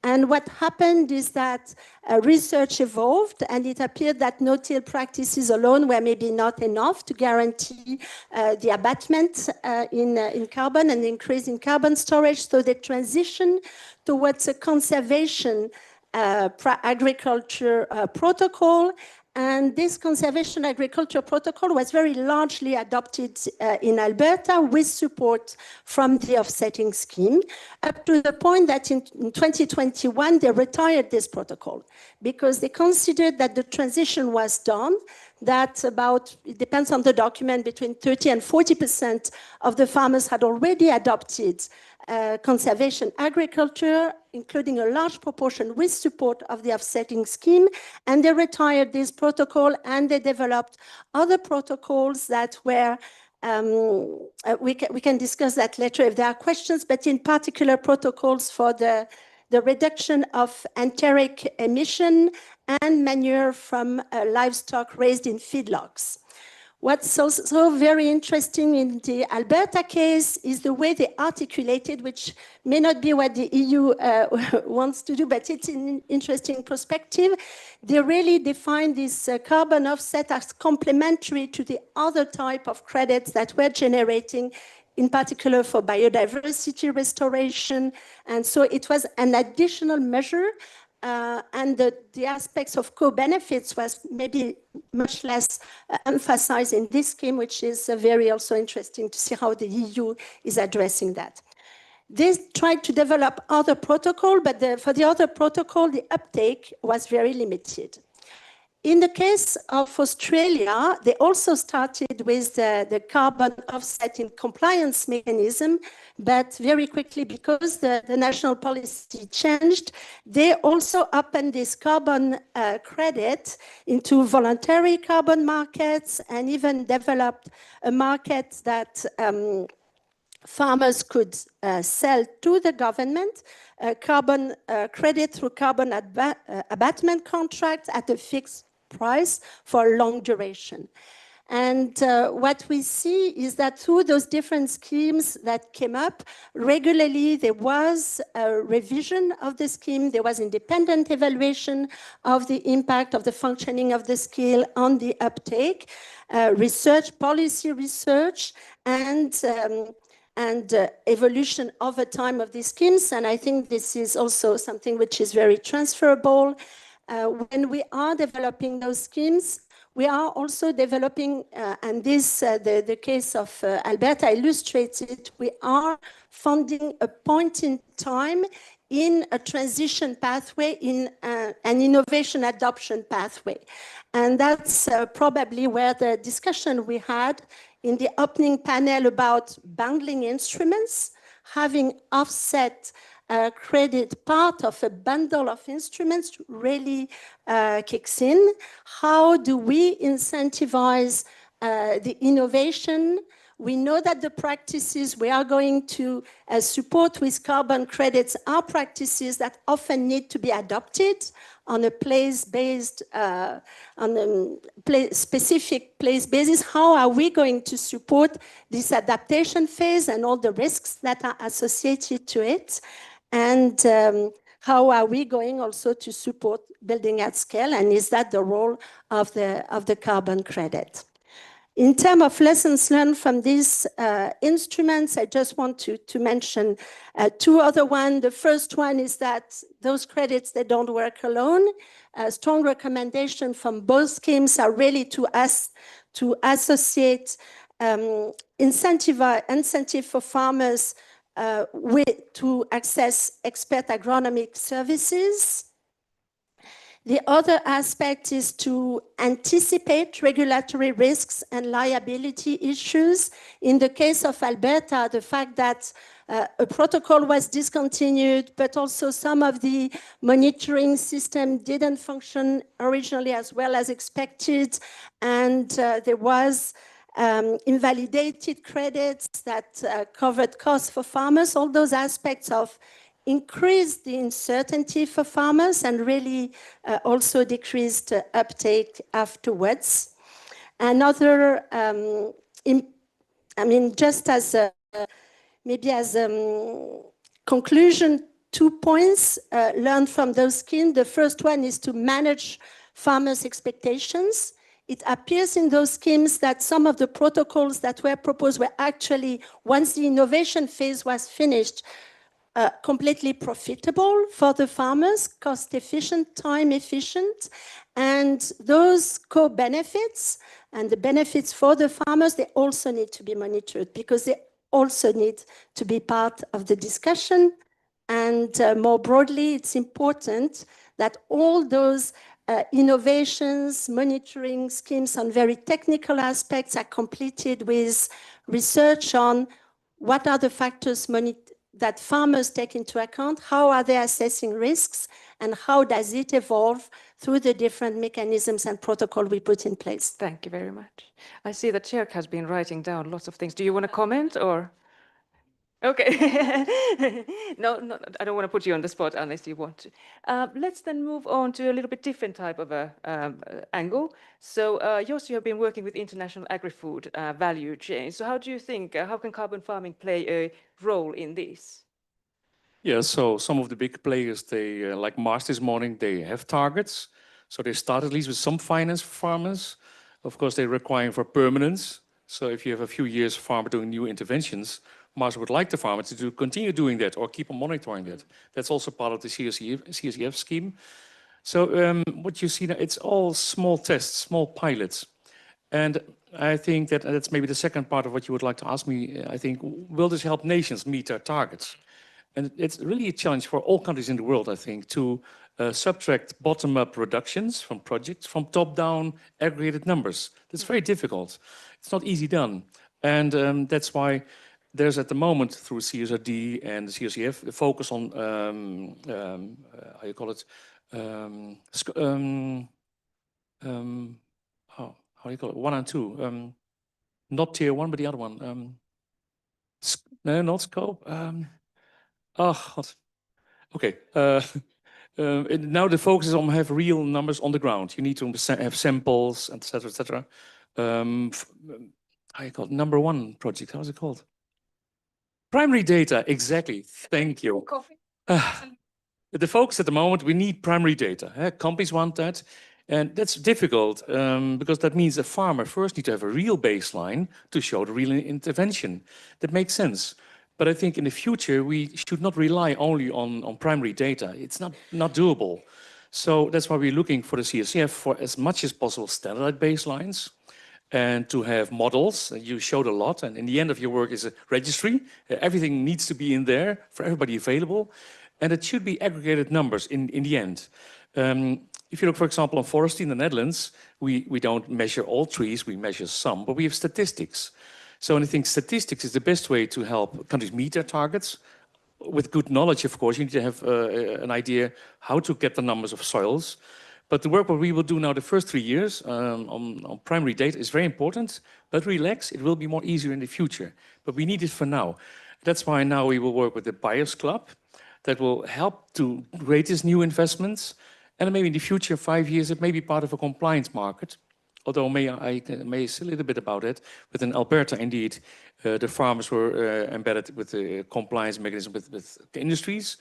And what happened is that research evolved, and it appeared that no-till practices alone were maybe not enough to guarantee the abatement in carbon and increase in carbon storage. So they transitioned towards a conservation agriculture protocol. And this conservation agriculture protocol was very largely adopted in Alberta with support from the offsetting scheme, up to the point that in 2021, they retired this protocol because they considered that the transition was done, that it depends on the document, between 30 and 40% of the farmers had already adopted conservation agriculture, including a large proportion with support of the offsetting scheme, and they retired this protocol and they developed other protocols that were, we can discuss that later if there are questions, but in particular protocols for the reduction of enteric emission and manure from livestock raised in feedlots. What's also very interesting in the Alberta case is the way they articulated, which may not be what the EU wants to do, but it's an interesting perspective. They really define this carbon offset as complementary to the other type of credits that we're generating, in particular for biodiversity restoration. And so it was an additional measure. And the aspects of co-benefits was maybe much less emphasized in this scheme, which is very also interesting to see how the EU is addressing that. They tried to develop other protocol, but for the other protocol, the uptake was very limited. In the case of Australia, they also started with the carbon offset in compliance mechanism, but very quickly, because the national policy changed, they also opened this carbon credit into voluntary carbon markets and even developed a market that farmers could sell to the government carbon credit through carbon abatement contracts at a fixed price for long duration. And what we see is that through those different schemes that came up, regularly there was a revision of the scheme, there was independent evaluation of the impact of the functioning of the scheme on the uptake, research, policy research, and evolution over time of these schemes. And I think this is also something which is very transferable. When we are developing those schemes, we are also developing, and this, the case of Alberta illustrates it, we are funding a point in time in a transition pathway, in an innovation adoption pathway. And that's probably where the discussion we had in the opening panel about bundling instruments, having offset credit part of a bundle of instruments really kicks in. How do we incentivize the innovation? We know that the practices we are going to support with carbon credits are practices that often need to be adopted on a place-based, specific place basis. How are we going to support this adaptation phase and all the risks that are associated to it? And how are we going also to support building at scale? And is that the role of the carbon credit? In terms of lessons learned from these instruments, I just want to mention two other ones. The first one is that those credits, they don't work alone. A strong recommendation from both schemes are really to associate incentive for farmers to access expert agronomic services. The other aspect is to anticipate regulatory risks and liability issues. In the case of Alberta, the fact that a protocol was discontinued, but also some of the monitoring system didn't function originally as well as expected, and there was invalidated credits that covered costs for farmers. All those aspects of increased the uncertainty for farmers and really also decreased uptake afterwards. Another, just as maybe as conclusion, 2 points learned from those schemes. The first one is to manage farmers' expectations. It appears in those schemes that some of the protocols that were proposed were actually, once the innovation phase was finished, completely profitable for the farmers, cost efficient, time efficient, and those co-benefits and the benefits for the farmers, they also need to be monitored because they also need to be part of the discussion. And more broadly, it's important that all those innovations, monitoring schemes on very technical aspects are completed with research on what are the factors that farmers take into account, how are they assessing risks, and how does it evolve through the different mechanisms and protocol we put in place. Thank you very much. I see that Chair has been writing down lots of things. Do you want to comment or? Okay. No, I don't want to put you on the spot unless you want to. Let's then move on to a little bit different type of a angle. So, Jos, you have been working with international agri-food value chain. So how do you think, how can carbon farming play a role in this? Yeah, so some of the big players, they like Mars this morning, they have targets. So they start at least with some finance for farmers. Of course, they're requiring for permanence. So if you have a few years farmer doing new interventions, Mars would like the farmer to continue doing that or keep on monitoring that. That's also part of the CRCF scheme. So what you see now, it's all small tests, small pilots. And I think that's maybe the second part of what you would like to ask me. I think, will this help nations meet their targets? And it's really a challenge for all countries in the world, I think, to subtract bottom-up reductions from projects from top-down aggregated numbers. That's very difficult. It's not easy done. And that's why there's at the moment through CSRD and the CRCF the focus on how you call it, how do you call it, 1 and 2, not tier 1 but the other one, no, not scope. Oh God. Okay. Now the focus is on have real numbers on the ground. You need to have samples, etc., etc. How you call it? Number 1 project. How's it called? Primary data. Exactly. Thank you. The focus at the moment, we need primary data. Companies want that. And that's difficult because that means a farmer first needs to have a real baseline to show the real intervention. That makes sense. But I think in the future, we should not rely only on primary data. It's not doable. So that's why we're looking for the CRCF for as much as possible standardized baselines and to have models. You showed a lot. And in the end of your work is a registry. Everything needs to be in there for everybody available. And it should be aggregated numbers in the end. If you look, for example, on forestry in the Netherlands, we don't measure all trees, we measure some, but we have statistics. So I think statistics is the best way to help countries meet their targets. With good knowledge, of course, you need to have an idea how to get the numbers of soils. But the work what we will do now the first 3 years on primary data is very important, but relax, it will be more easier in the future. But we need it for now. That's why now we will work with the Buyers Club that will help to create these new investments. And maybe in the future, 5 years, it may be part of a compliance market. Although I may say a little bit about it. But in Alberta, indeed, the farmers were embedded with the compliance mechanism with industries.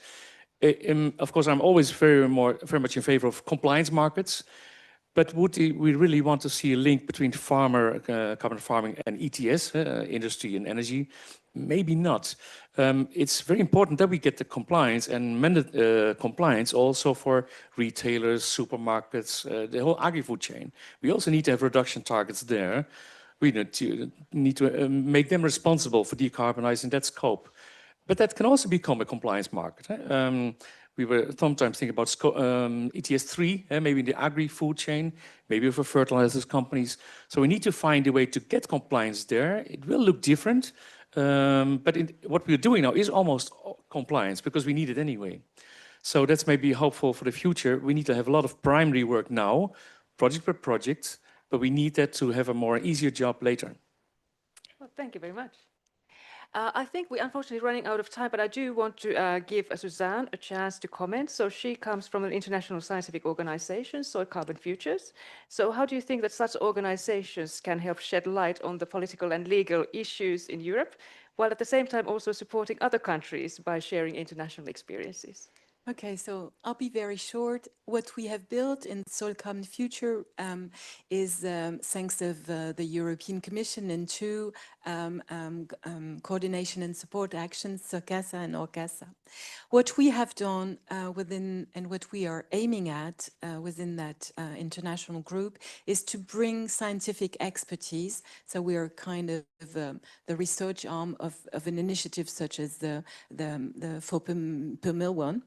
Of course, I'm always very much in favor of compliance markets. But would we really want to see a link between carbon farming and ETS, industry and energy? Maybe not. It's very important that we get the compliance and compliance also for retailers, supermarkets, the whole agri-food chain. We also need to have reduction targets there. We need to make them responsible for decarbonizing that scope. But that can also become a compliance market. We were sometimes thinking about ETS3, maybe in the agri-food chain, maybe for fertilizers companies. So we need to find a way to get compliance there. It will look different. But what we're doing now is almost compliance because we need it anyway. So that's maybe hopeful for the future. We need to have a lot of primary work now, project per project, but we need that to have a more easier job later. Well, thank you very much. I think we're unfortunately running out of time, but I do want to give Suzanne a chance to comment. So she comes from an international scientific organization, Soil Carbon Futures. So how do you think that such organizations can help shed light on the political and legal issues in Europe, while at the same time also supporting other countries by sharing international experiences? Okay, so I'll be very short. What we have built in Soil Carbon Future is thanks of the European Commission and 2 coordination and support actions, CRCF and ORCASA. What we have done within and what we are aiming at within that international group is to bring scientific expertise. So we are kind of the research arm of an initiative such as the 4 per mil one.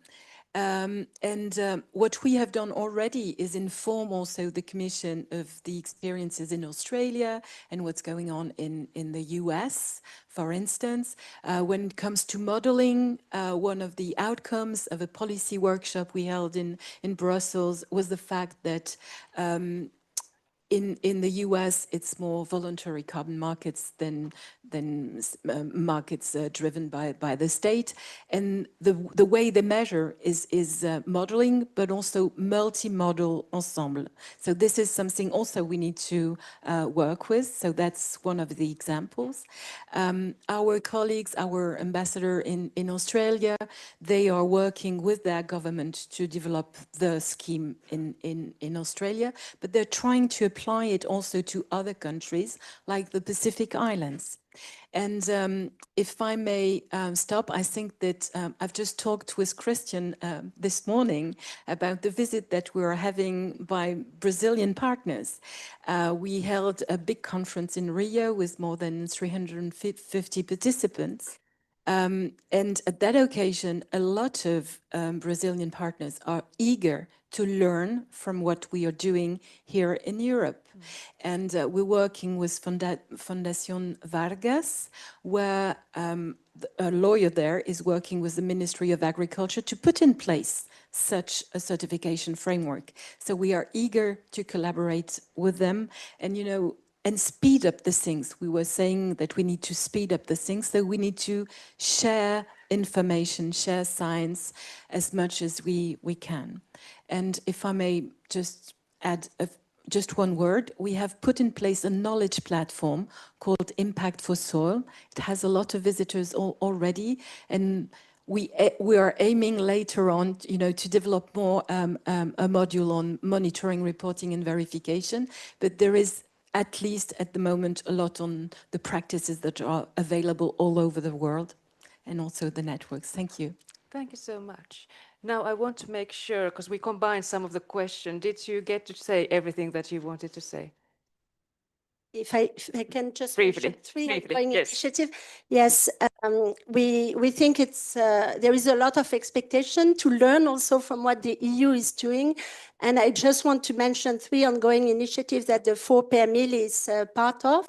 What we have done already is inform also the Commission of the experiences in Australia and what's going on in the US, for instance. When it comes to modeling, one of the outcomes of a policy workshop we held in Brussels was the fact that in the US, it's more voluntary carbon markets than markets driven by the state. And the way they measure is modeling, but also multi-model ensemble. So this is something also we need to work with. So that's one of the examples. Our colleagues, our ambassador in Australia, they are working with their government to develop the scheme in Australia, but they're trying to apply it also to other countries like the Pacific Islands. And if I may stop, I think that I've just talked with Christian this morning about the visit that we're having by Brazilian partners. We held a big conference in Rio with more than 350 participants. And at that occasion, a lot of Brazilian partners are eager to learn from what we are doing here in Europe. And we're working with Fundación Vargas, where a lawyer there is working with the Ministry of Agriculture to put in place such a certification framework. So we are eager to collaborate with them and, you know, and speed up the things. We were saying that we need to speed up the things, so we need to share information, share science as much as we can. And if I may just add just one word, we have put in place a knowledge platform called Impact for Soil. It has a lot of visitors already, and we are aiming later on, you know, to develop more a module on monitoring, reporting, and verification. But there is, at least at the moment, a lot on the practices that are available all over the world, and also the networks. Thank you. Thank you so much. Now I want to make sure, because we combined some of the questions, did you get to say everything that you wanted to say? If I can just Briefly, mention three briefly, ongoing yes. initiatives. Yes, we think it's there is a lot of expectation to learn also from what the EU is doing. And I just want to mention three ongoing initiatives that the 4PMIL is part of.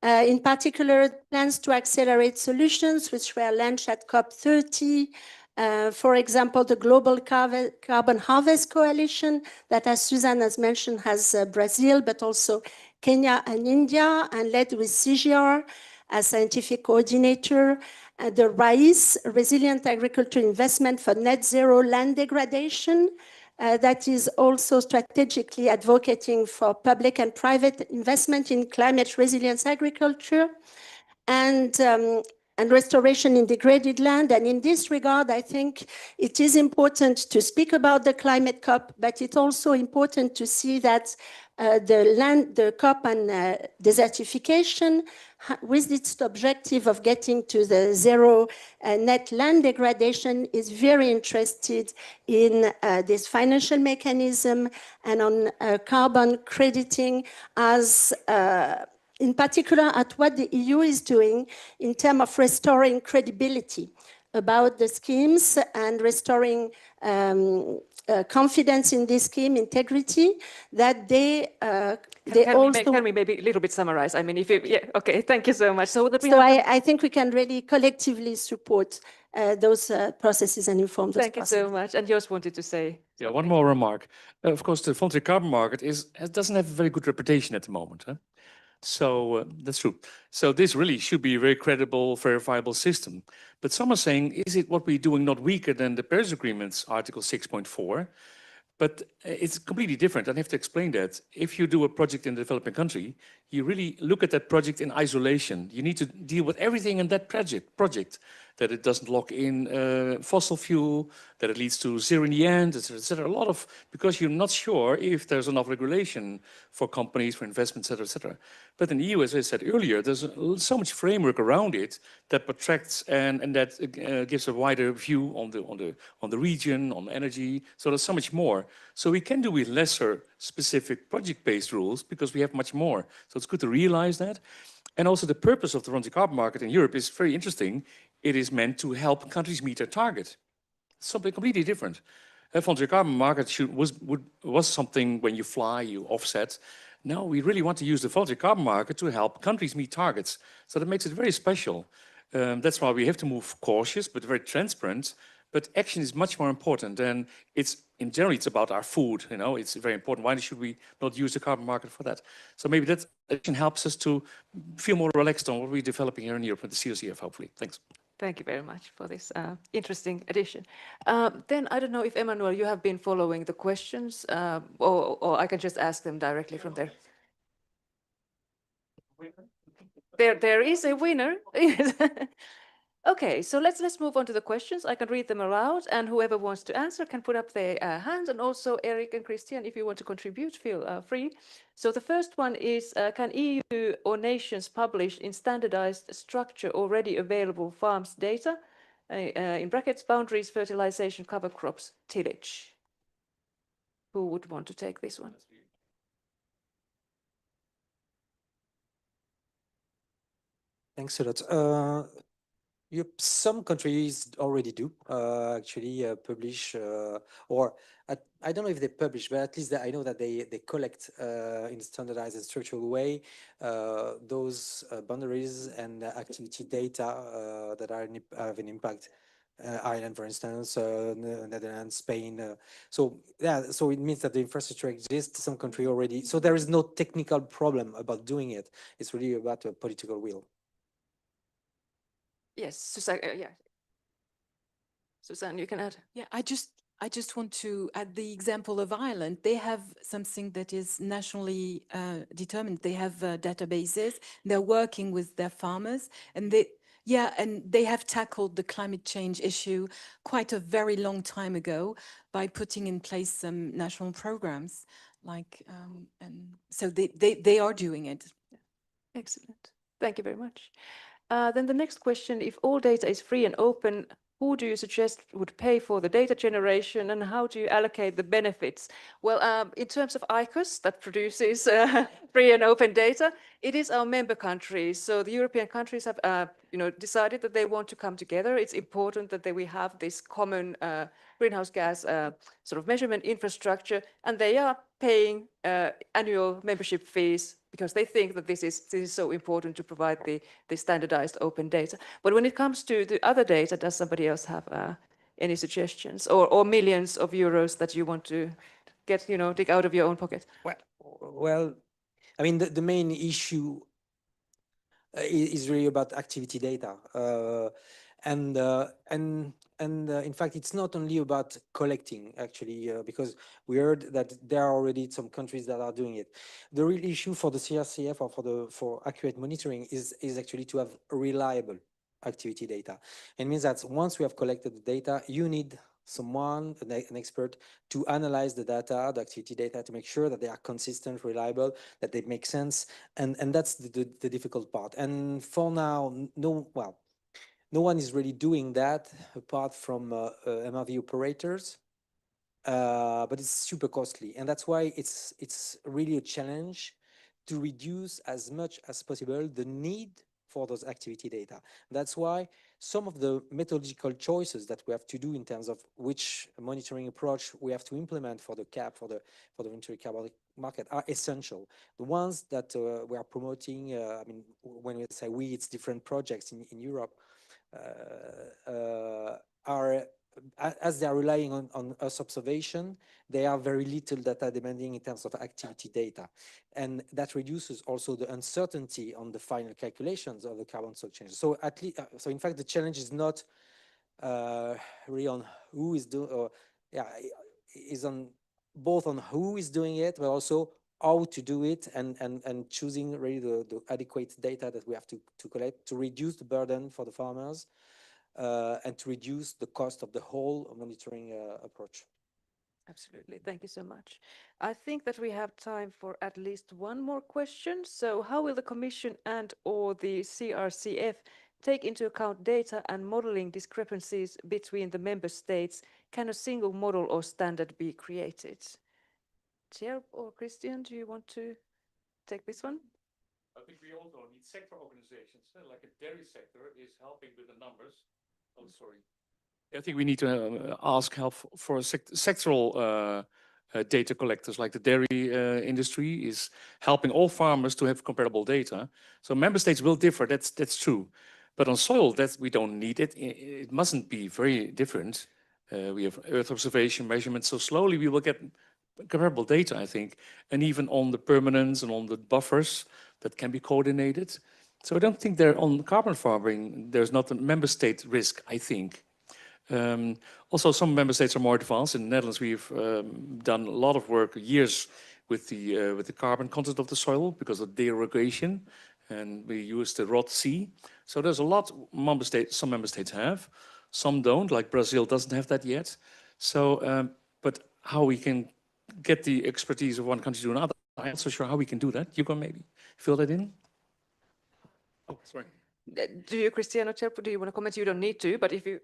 In particular, plans to accelerate solutions, which were launched at COP30. For example, the Global Carbon Harvest Coalition that, as Suzanne has mentioned, has Brazil, but also Kenya and India, and led with CGR as scientific coordinator. The RAIS, Resilient Agriculture Investment for Net Zero Land Degradation, that is also strategically advocating for public and private investment in climate resilience agriculture and restoration in degraded land. And in this regard, I think it is important to speak about the climate COP, but it's also important to see that the COP and desertification, with its objective of getting to the zero net land degradation, is very interested in this financial mechanism and on carbon crediting as in particular at what the EU is doing in terms of restoring credibility about the schemes and restoring confidence in this scheme, integrity, that Can we maybe a little bit summarize? I mean, if you, yeah, okay, thank you so much. So I think we can really collectively support those processes and inform those processes. Thank you so much. And Jos wanted to say. Yeah, one more remark. Of course, the voluntary carbon market doesn't have a very good reputation at the moment. Huh? So that's true. So this really should be a very credible, verifiable system. But some are saying, is it what we're doing not weaker than the Paris Agreement's Article 6.4? But it's completely different. I have to explain that. If you do a project in a developing country, you really look at that project in isolation. You need to deal with everything in that project, that it doesn't lock in fossil fuel, that it leads to zero in the end, etc. A lot of, because you're not sure if there's enough regulation for companies, for investments, etc. But in the EU, as I said earlier, there's so much framework around it that protects and that gives a wider view on the region, on energy. So there's so much more. So we can do with lesser specific project-based rules because we have much more. So it's good to realize that. And also the purpose of the voluntary carbon market in Europe is very interesting. It is meant to help countries meet their target. Something completely different. A voluntary carbon market was something when you fly, you offset. Now we really want to use the voluntary carbon market to help countries meet targets. So that makes it very special. That's why we have to move cautious, but very transparent. But action is much more important, and in general it's about our food. You know, it's very important. Why should we not use the carbon market for that? So maybe that action helps us to feel more relaxed on what we're developing here in Europe with the CRCF. Hopefully, thanks. Thank you very much for this interesting addition. Then I don't know if Emmanuel, you have been following the questions, or I can just ask them directly from there. There is a winner. Okay, so let's move on to the questions. I can read them aloud, and whoever wants to answer can put up their hands. And also Eric and Christian, if you want to contribute, feel free. So the first one is, can EU or nations publish in standardized structure already available farms data, in brackets, boundaries, fertilization, cover crops, tillage? Who would want to take this one? Thanks a lot. Yep, some countries already do actually publish, or I don't know if they publish, but at least I know that they collect in a standardized and structural way those boundaries and activity data that have an impact. Ireland, for instance, Netherlands, Spain. So yeah, so it means that the infrastructure exists. Some country already. So there is no technical problem about doing it. It's really about a political will. Yes, Susanne, yeah. Susanne, you can add. Yeah, I just want to add the example of Ireland. They have something that is nationally determined. They have databases. They're working with their farmers, and they have tackled the climate change issue quite a very long time ago by putting in place some national programs. And so they are doing it. Excellent. Thank you very much. Then the next question, if all data is free and open, who do you suggest would pay for the data generation and how do you allocate the benefits? Well, in terms of ICOS that produces free and open data, it is our member countries. So the European countries have decided that they want to come together. It's important that we have this common greenhouse gas sort of measurement infrastructure, and they are paying annual membership fees because they think that this is so important to provide the standardized open data. But when it comes to the other data, does somebody else have any suggestions or millions of euros that you want to get, dig out of your own pocket? Well, I mean, the main issue is really about activity data. And in fact, it's not only about collecting, actually, because we heard that there are already some countries that are doing it. The real issue for the CRCF or for accurate monitoring is actually to have reliable activity data. It means that once we have collected the data, you need someone, an expert, to analyze the data, the activity data, to make sure that they are consistent, reliable, that they make sense, and that's the difficult part. And for now, no one is really doing that apart from MRV operators, but it's super costly, and that's why it's really a challenge to reduce as much as possible the need for those activity data. That's why some of the methodological choices that we have to do in terms of which monitoring approach we have to implement for the CAP, for the voluntary carbon market are essential. The ones that we are promoting, I mean, when we say we, it's different projects in Europe, are, as they are relying on Earth observation, they are very little data demanding in terms of activity data. And that reduces also the uncertainty on the final calculations of the carbon stock change. So at least, so in fact, the challenge is not really on who is doing, or is on both on who is doing it, but also how to do it, and choosing really the adequate data that we have to collect to reduce the burden for the farmers and to reduce the cost of the whole monitoring approach. Absolutely. Thank you so much. I think that we have time for at least one more question. So how will the Commission and/or the CRCF take into account data and modeling discrepancies between the member states? Can a single model or standard be created? Chair or Christian, do you want to take this one? I think we also need sector organizations, like a dairy sector is helping with the numbers. Oh, sorry. I think we need to ask help for sectoral data collectors, like the dairy industry is helping all farmers to have comparable data. So member states will differ, that's true. But on soil, we don't need it. It mustn't be very different. We have Earth observation measurements, so slowly we will get comparable data, I think. And even on the permanence and on the buffers that can be coordinated. So I don't think on carbon farming, there's not a member state risk, I think. Also, some member states are more advanced. In the Netherlands, we've done a lot of work, years, with the carbon content of the soil because of derogation, and we use the ROD-C. So there's a lot some member states have, some don't, like Brazil doesn't have that yet. So, but how we can get the expertise of one country to another, I'm not so sure how we can do that. You can maybe fill that in. Oh, sorry. Do you, Cristiano Cerpo, do you want to comment? You don't need to, but if you...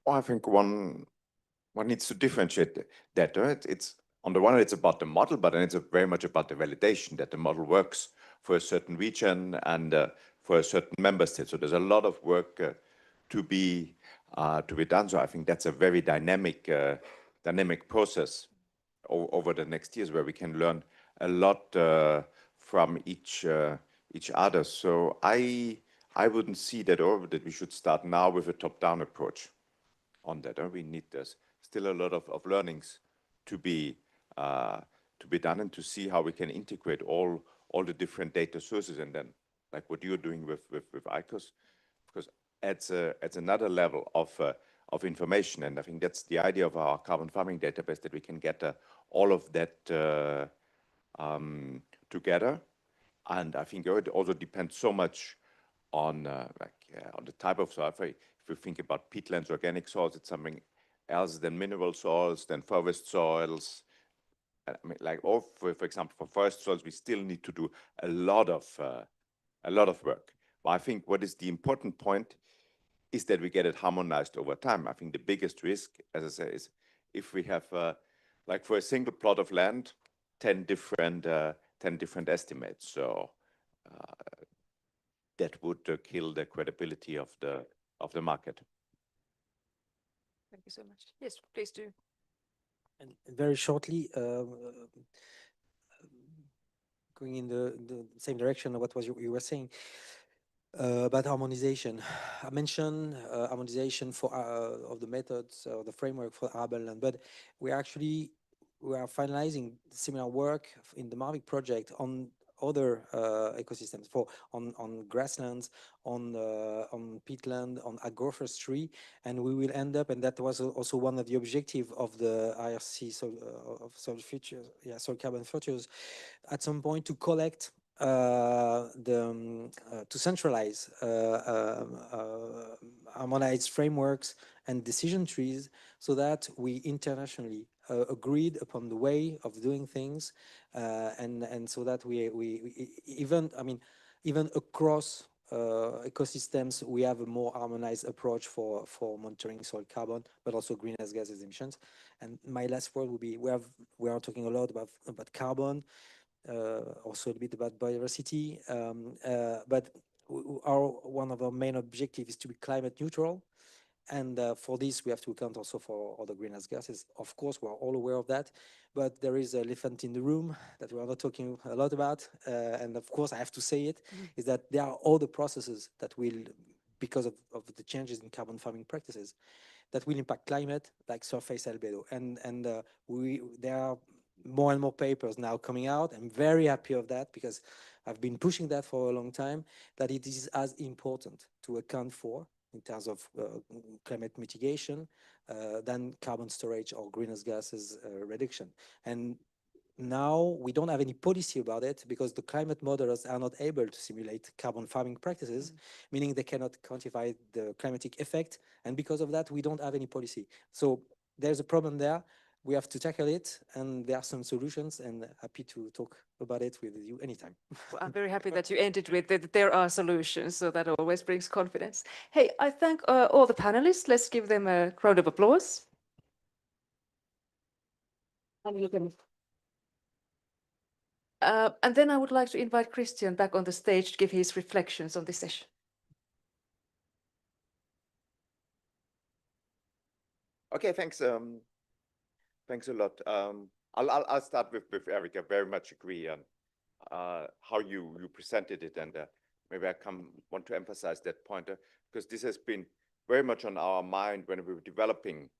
Well, I think one needs to differentiate that. Right? It's on the one hand, it's about the model, but then it's very much about the validation that the model works for a certain region and for a certain member state. So there's a lot of work to be done. So I think that's a very dynamic process over the next years, where we can learn a lot from each other. So I wouldn't see that we should start now with a top-down approach on that. We need still a lot of learnings to be done, and to see how we can integrate all the different data sources, and then like what you're doing with ICOS, because adds another level of information. And I think that's the idea of our carbon farming database, that we can get all of that together. And I think it also depends so much on on the type of soil. If you think about peatlands, organic soils, it's something else than mineral soils, than forest soils. I mean, like, or for example, for forest soils, we still need to do a lot of work. But I think what is the important point is that we get it harmonized over time. I think the biggest risk, as I say, is if we have, like for a single plot of land, 10 different estimates. So that would kill the credibility of the market. Thank you so much. Yes, please do. And very shortly, going in the same direction of what was you were saying about harmonization. I mentioned harmonization for of the methods or the framework for arable land, but we are finalizing similar work in the MRV project on other ecosystems, on grasslands, on peatland, on agroforestry, and we will end up, and that was also one of the objectives of the IRC, soil carbon futures, at some point to collect to centralize harmonized frameworks and decision trees, so that we internationally agreed upon the way of doing things, and so that we even across ecosystems, we have a more harmonized approach for monitoring soil carbon, but also greenhouse gas emissions. And my last word would be, we are talking a lot about carbon, also a bit about biodiversity, but one of our main objectives is to be climate neutral. And for this, we have to account also for other greenhouse gases. Of course, we're all aware of that, but there is an elephant in the room that we are not talking a lot about. And of course, I have to say it, is that there are other processes that will, because of the changes in carbon farming practices, that will impact climate, like surface albedo. And there are more and more papers now coming out. I'm very happy of that, because I've been pushing that for a long time, that it is as important to account for in terms of climate mitigation than carbon storage or greenhouse gases reduction. And now we don't have any policy about it, because the climate modelers are not able to simulate carbon farming practices, meaning they cannot quantify the climatic effect. And because of that, we don't have any policy. So there's a problem there. We have to tackle it, and there are some solutions, and happy to talk about it with you anytime. Well, I'm very happy that you ended with that there are solutions, so that always brings confidence. Hey, I thank all the panelists. Let's give them a round of applause. And then I would like to invite Christian back on the stage to give his reflections on this session. Okay, thanks. Thanks a lot. I'll start with Erica. Very much agree on how you presented it, and maybe I want to emphasize that point, because this has been very much on our mind when we were developing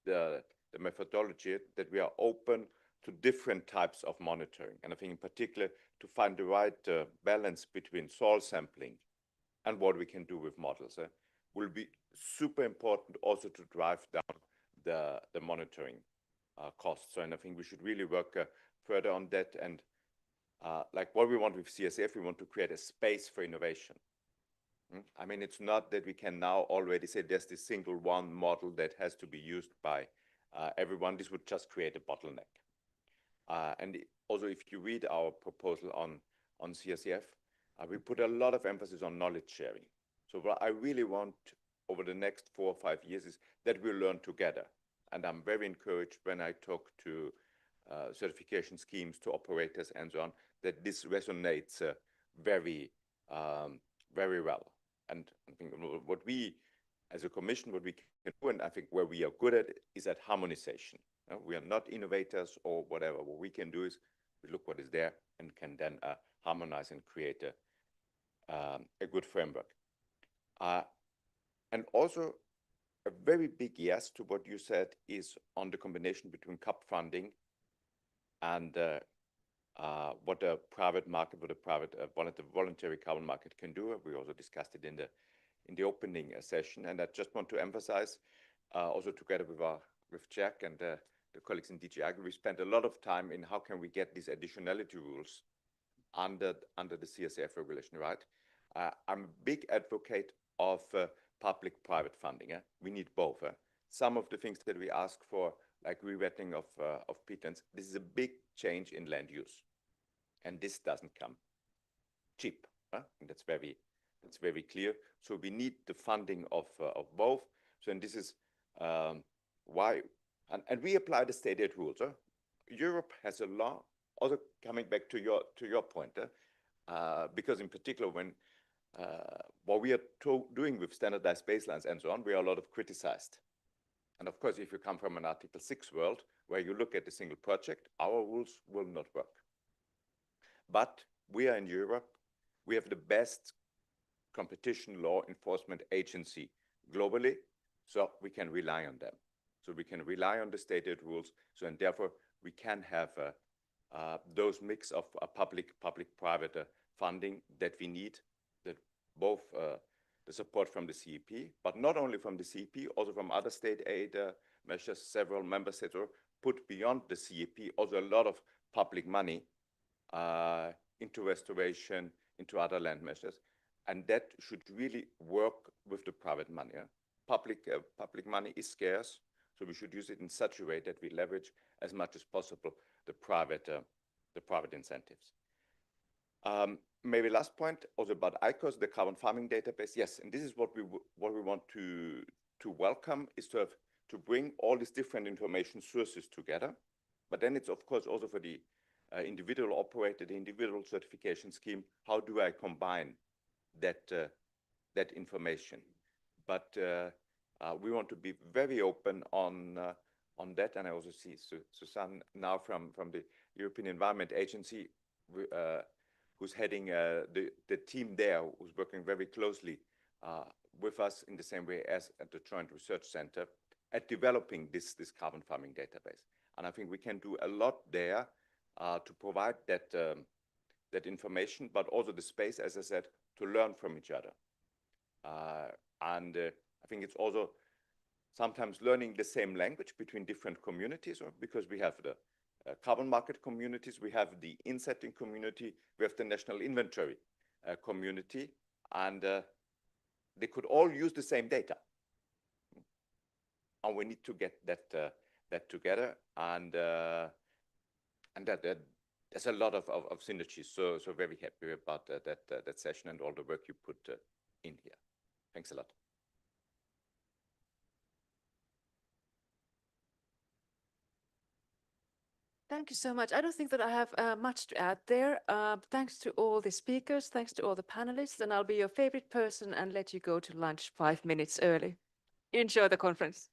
the methodology, that we are open to different types of monitoring, and I think in particular to find the right balance between soil sampling and what we can do with models will be super important, also to drive down the monitoring costs. So, and I think we should really work further on that. And like what we want with CRCF, we want to create a space for innovation. I mean, it's not that we can now already say there's this single one model that has to be used by everyone. This would just create a bottleneck. And also, if you read our proposal on CRCF, we put a lot of emphasis on knowledge sharing. So what I really want over the next 4 or 5 years is that we learn together. And I'm very encouraged when I talk to certification schemes to operators and so on, that this resonates very well. And I think what we, as a commission, what we can do, and I think where we are good at, is at harmonization. We are not innovators or whatever. What we can do is we look what is there and can then harmonize and create a good framework. And also a very big yes to what you said is on the combination between CUP funding and what a private market, what a private voluntary carbon market can do. We also discussed it in the opening session, and I just want to emphasize, also together with Jack and the colleagues in DG Agri, we spent a lot of time in how can we get these additionality rules under the CRCF regulation, right? I'm a big advocate of public-private funding. We need both. Some of the things that we ask for, like rewetting of peatlands, this is a big change in land use, and this doesn't come cheap. And that's very clear. So we need the funding of both. So, and this is why, and we apply the state aid rules. Europe has a law. Also, coming back to your point, because in particular, when what we are doing with standardized baselines and so on, we are a lot of criticized. And of course, if you come from an Article 6 world, where you look at a single project, our rules will not work. But we are in Europe. We have the best competition law enforcement agency globally, so we can rely on them. So we can rely on the state aid rules. So, and therefore, we can have those mix of public-private funding that we need, that both the support from the CEP, but not only from the CEP, also from other state aid measures. Several member states are put beyond the CEP, also a lot of public money into restoration, into other land measures. And that should really work with the private money. Public money is scarce, so we should use it in such a way that we leverage as much as possible the private incentives. Maybe last point also about ICOS, the carbon farming database. Yes, and this is what we want to welcome, is to bring all these different information sources together. But then it's of course also for the individual operator, the individual certification scheme. How do I combine that information? But we want to be very open on that, and I also see Susanne now from the European Environment Agency, who's heading the team there, who's working very closely with us in the same way as at the Joint Research Center at developing this carbon farming database. And I think we can do a lot there to provide that information, but also the space, as I said, to learn from each other. And I think it's also sometimes learning the same language between different communities, or because we have the carbon market communities, we have the insetting community, we have the national inventory community, and they could all use the same data. And we need to get that together, and that there's a lot of synergies. So very happy about that session and all the work you put in here. Thanks a lot. Thank you so much. I don't think that I have much to add there. Thanks to all the speakers, thanks to all the panelists, and I'll be your favorite person and let you go to lunch 5 minutes early. Enjoy the conference.